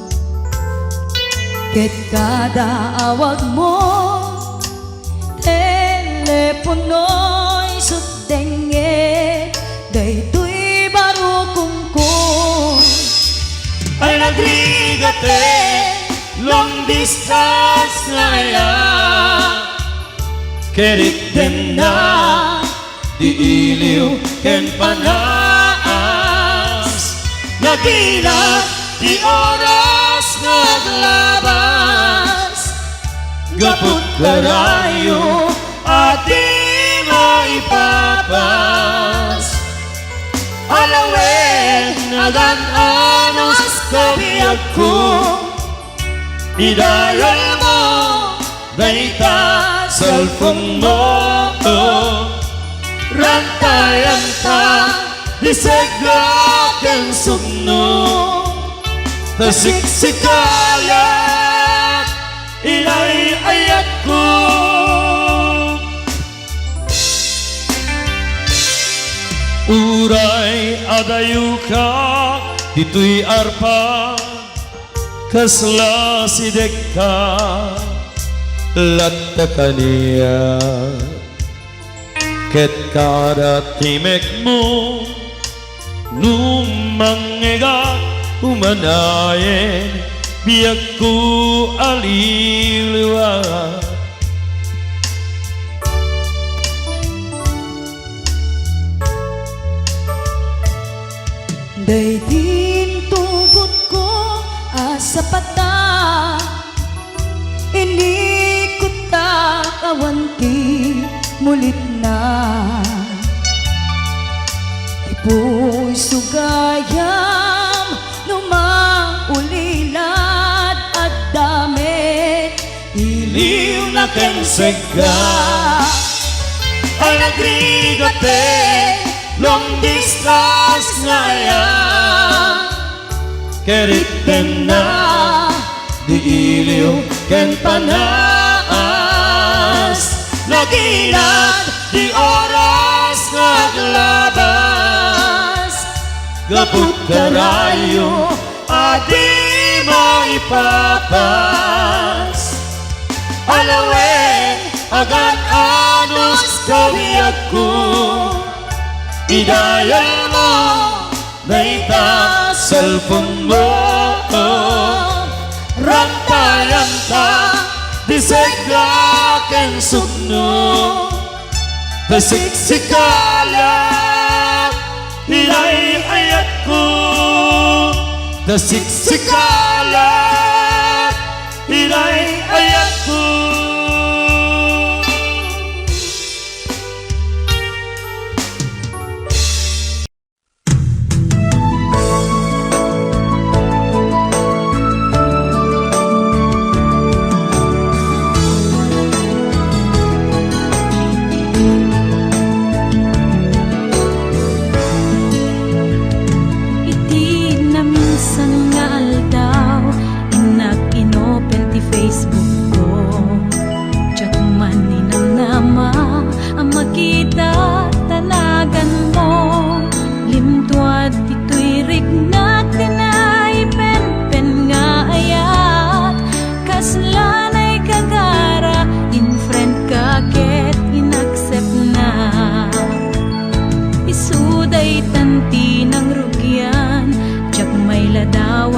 ket kada awag mo telepono'y sutenge dayto'y barukong ko ay nagrigate long distance na ya, Kerit dem na di iliw ken panaas, nagilat di oras naglabas, gaput karayo ati maipapas, alawen nagan-anos kabiag ko, idayal mo dayta cellphone mo, rantayan ta disegla ken sugno Tasiksikayat Inay-ayat ko Uray adayu ka Dito'y arpa Kasla sidek ka Latta kaniya Ket kada timek mo Numangega umanayen Biyak ko aliliwa Day din tugot ko asa pata Inikot ta kawanti mulit na Ipo'y sugayam Numaulilad at damit Iliw na kensega Ay nagrigate Long distance ngayon Keriten na Di iliw ken panas Naginat di oras naglabas Gaput karayo Adi maipapas Alawen agad anos kabiyak ko Idayal mo na ita cellphone mo Rantayan ta di segla ken sugno Tasiksikala Inay-ayat ko Tasiksikala Inay-ayat ko Iti na minsan nga aldaw Inag-inopel ti Facebook ko Tiyat man ninamnama Ang makita tanagan mo Limtuad ito'y rignak Tinay pen-pen nga ayat Kaslanay kagara In friend ka ket inaccept na Isuday tanti ng rugyan Tiyag may ladaw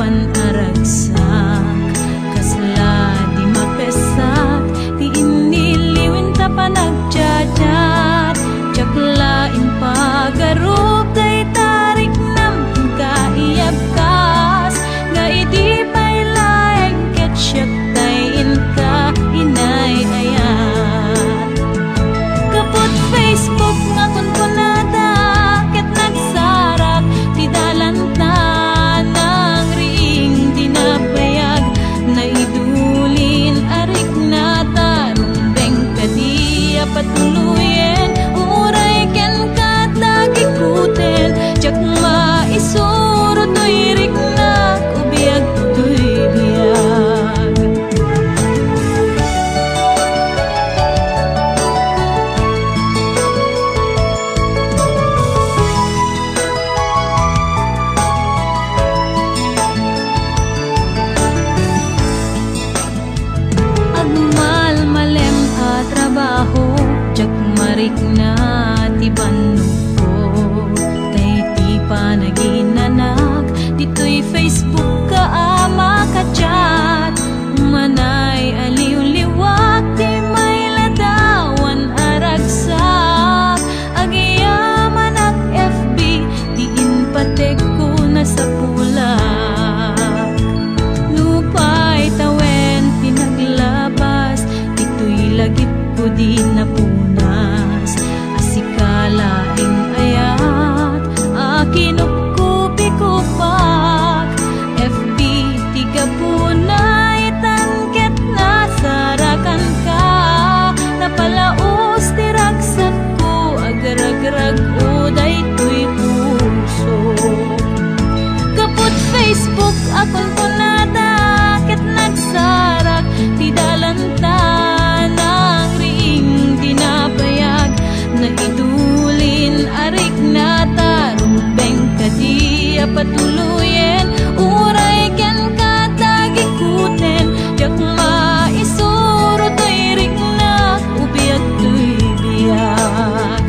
patuluyen uray ken katagikuten jak maisuro to'y rigna ubiyag to'y biyak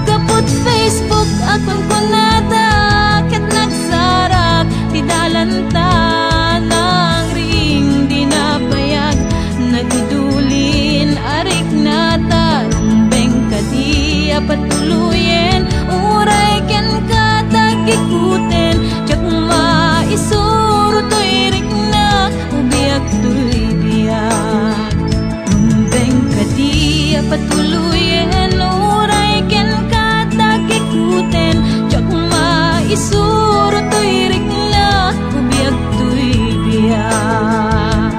kaput Facebook akon kunada ket nagsarap ti dalanta nang ring di napayag nagdulin arik nata rumbeng kadi patuluyen uray ken katagikuten jak maisuro to'y rigna ubiyag to'y biyak rumbeng kadi patuluyen uray ken katagikuten jak maisuro to'y rigna ubiyag to'y biyak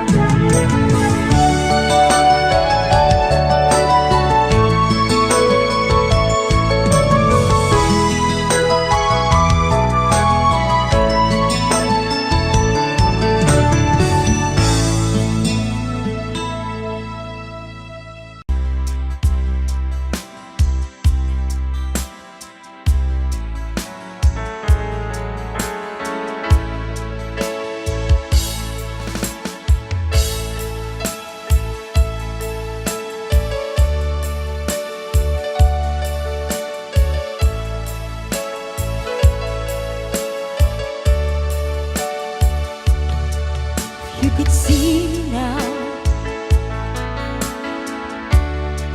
you could see now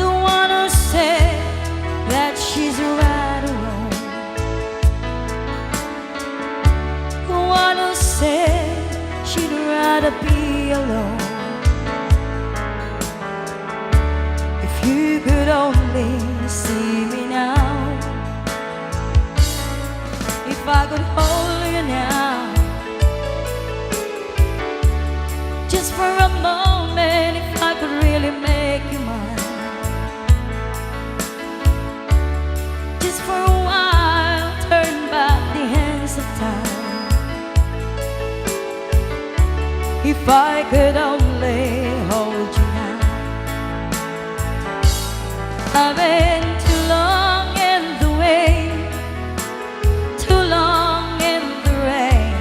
the one who said that she's right or wrong, the one who said she'd rather be alone. If you could only see me now, if I could hold you now, just for a moment, if I could really make you mine, just for a while, turn back the hands of time. If I could only hold you now, I've been too long in the way, too long in the rain,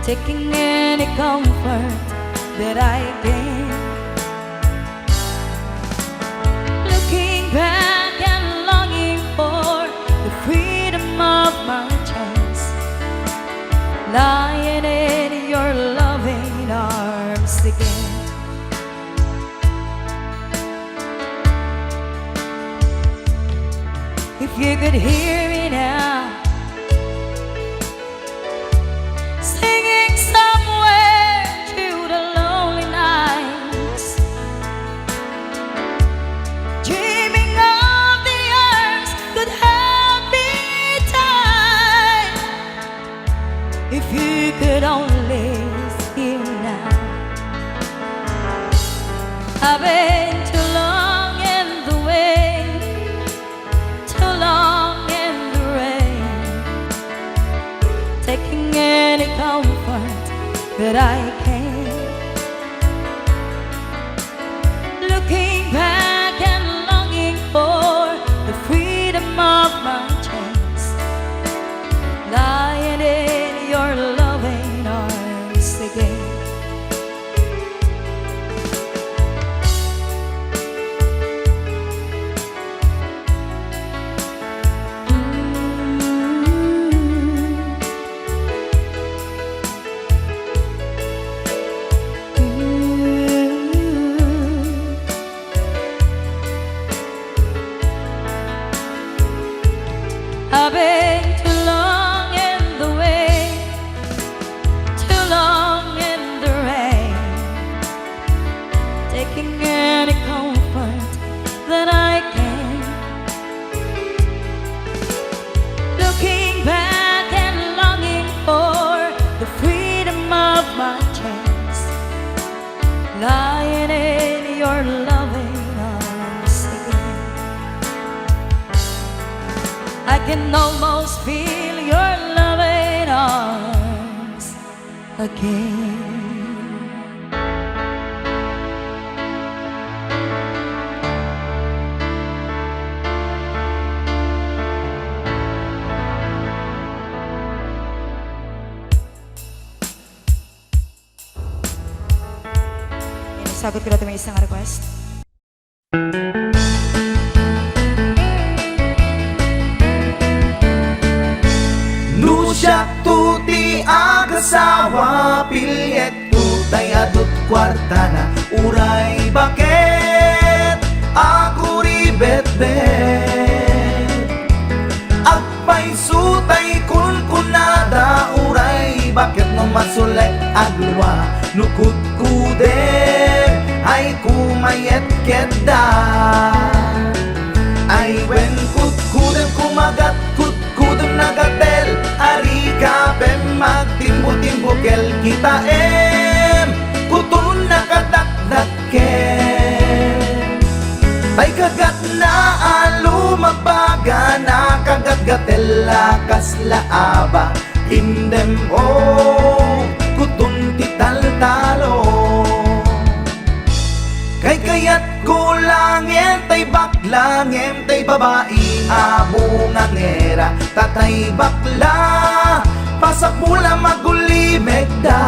taking any comfort that I gain, looking back and longing for the freedom of my chance, lying in your loving arms again. If you could hear me now, singing somewhere through the lonely nights, dreaming of the arms could help me tight. If you could only see me now, I've been too long in the way, too long in the rain, taking any comfort that I can, looking back and longing for the freedom of my chance, lying in your loving arms again. I've been too long in the way, too long in the rain, taking any comfort that I can, looking back and longing for the freedom of my chance, lying in your loving arms again. I can almost feel your loving arms again. sagot ko na ito may isang request. Nusyak tuti agasawa pilyet tutay adot kwarta na uray bakit ako ribet-bet agpay sutay kun kunada uray bakit no masulay agluwa nukut kuder ay kumayet kedda ay wen kut kudem kumagat kut kudem nagatel ari kapem magtimbo-timbokel kita kutun nakadakdakel tay kagat na alumabaga na kagat gatel lakas laaba indem kutun tital-talo kay kayat ko langem tay baklangem tay babae abungang era tatay bakla pasak mula magulimeg da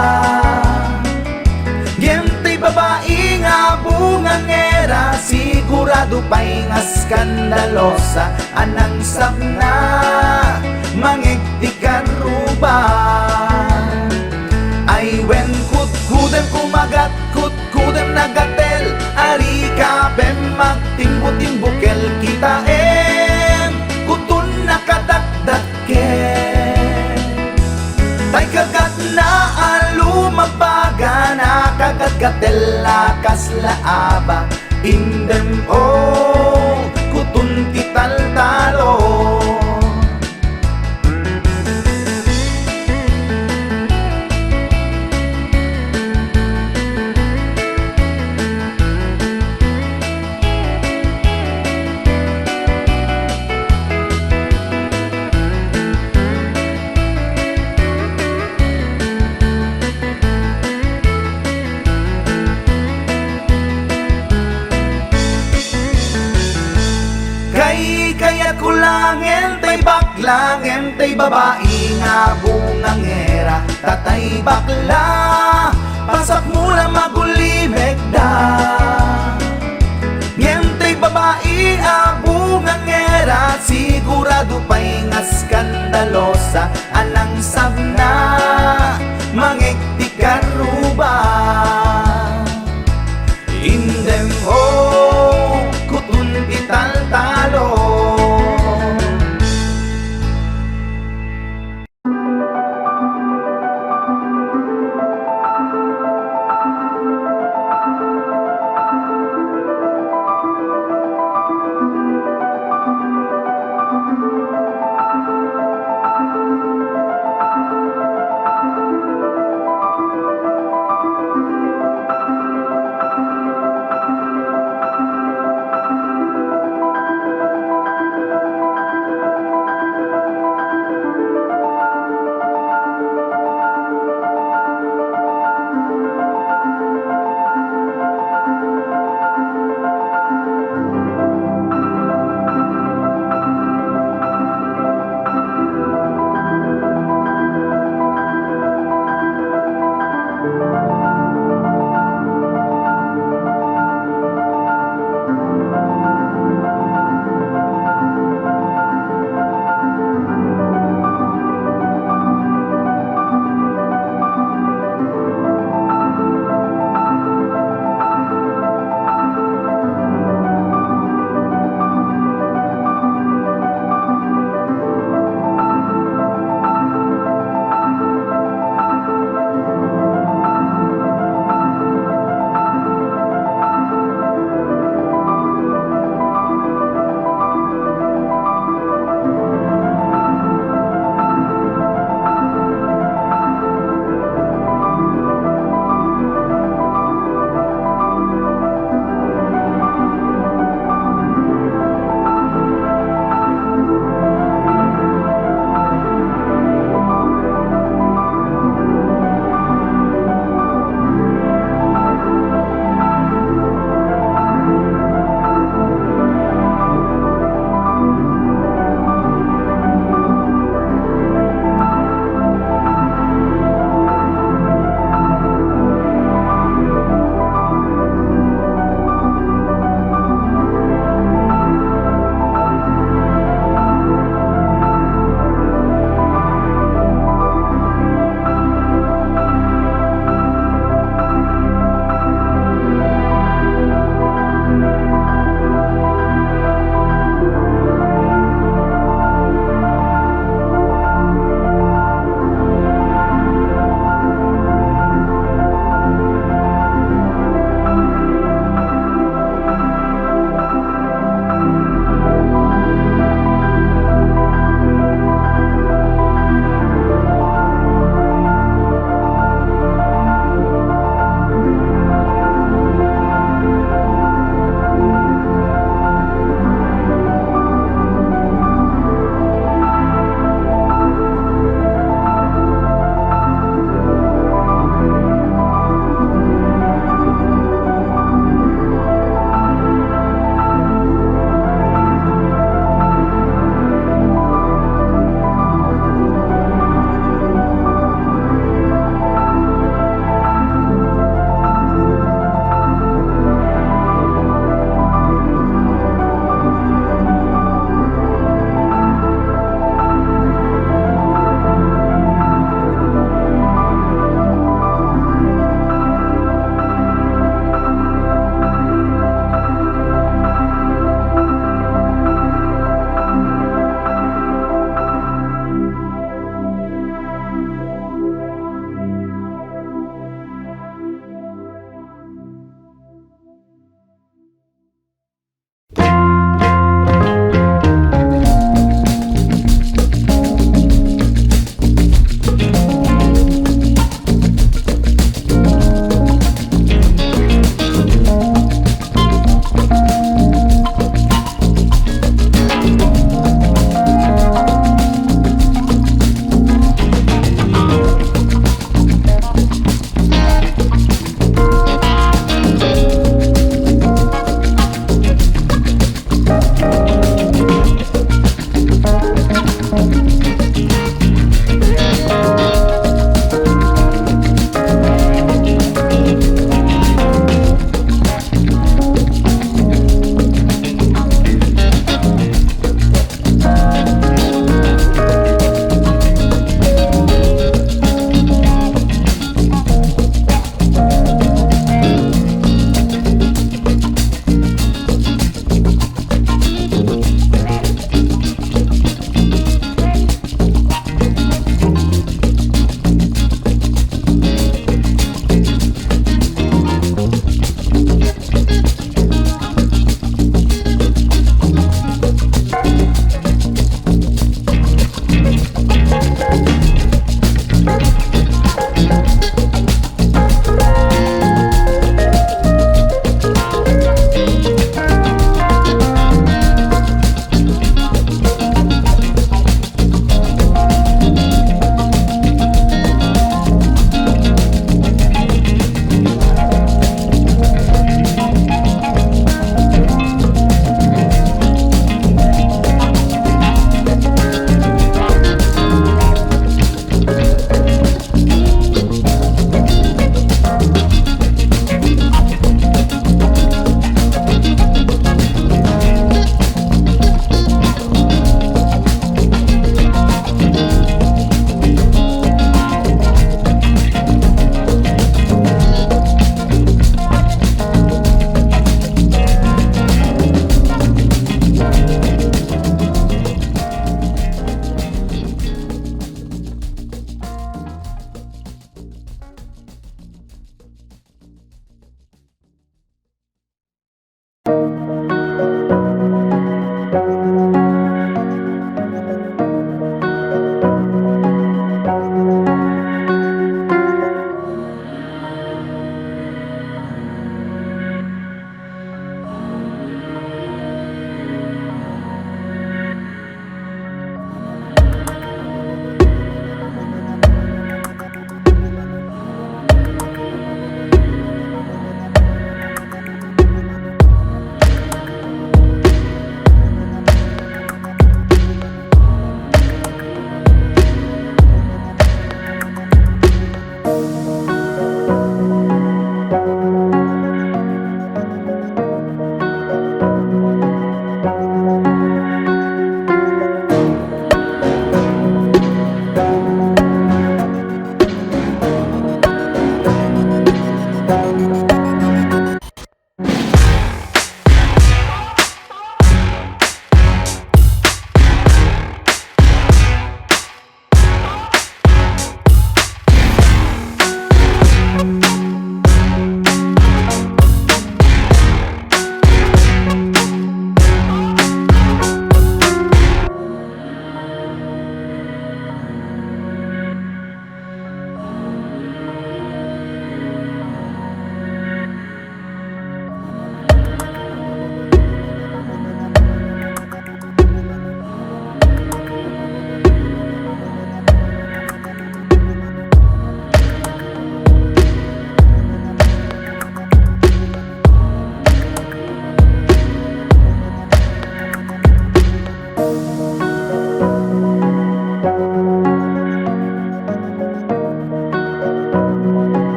gem tay babae abungang era sigurado pa'y nga skandalosa anang sabna mangegtikan ruban ay wen kut-kudem kumagat kut-kudem nagatel ari kapem magtimbo-timbokel kita kutun nakadakdakel tay kagat na alumabaga na kagat gatel lakas laaba indem kutun tital-talo kaya kulangin tay baklangin tay babae nga bungang era tatay bakla pasak mula magulimeg da ngem tay babae bungang era sigurado pa'y nga skandalosa anang sabna mangegtikan ruba indem kutun tital-talo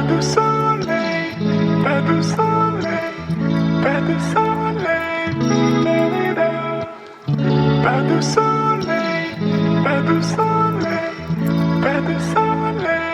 du soleil, pas du soleil, pas du soleil, da-da-da. Pas du soleil, pas du soleil, pas du soleil.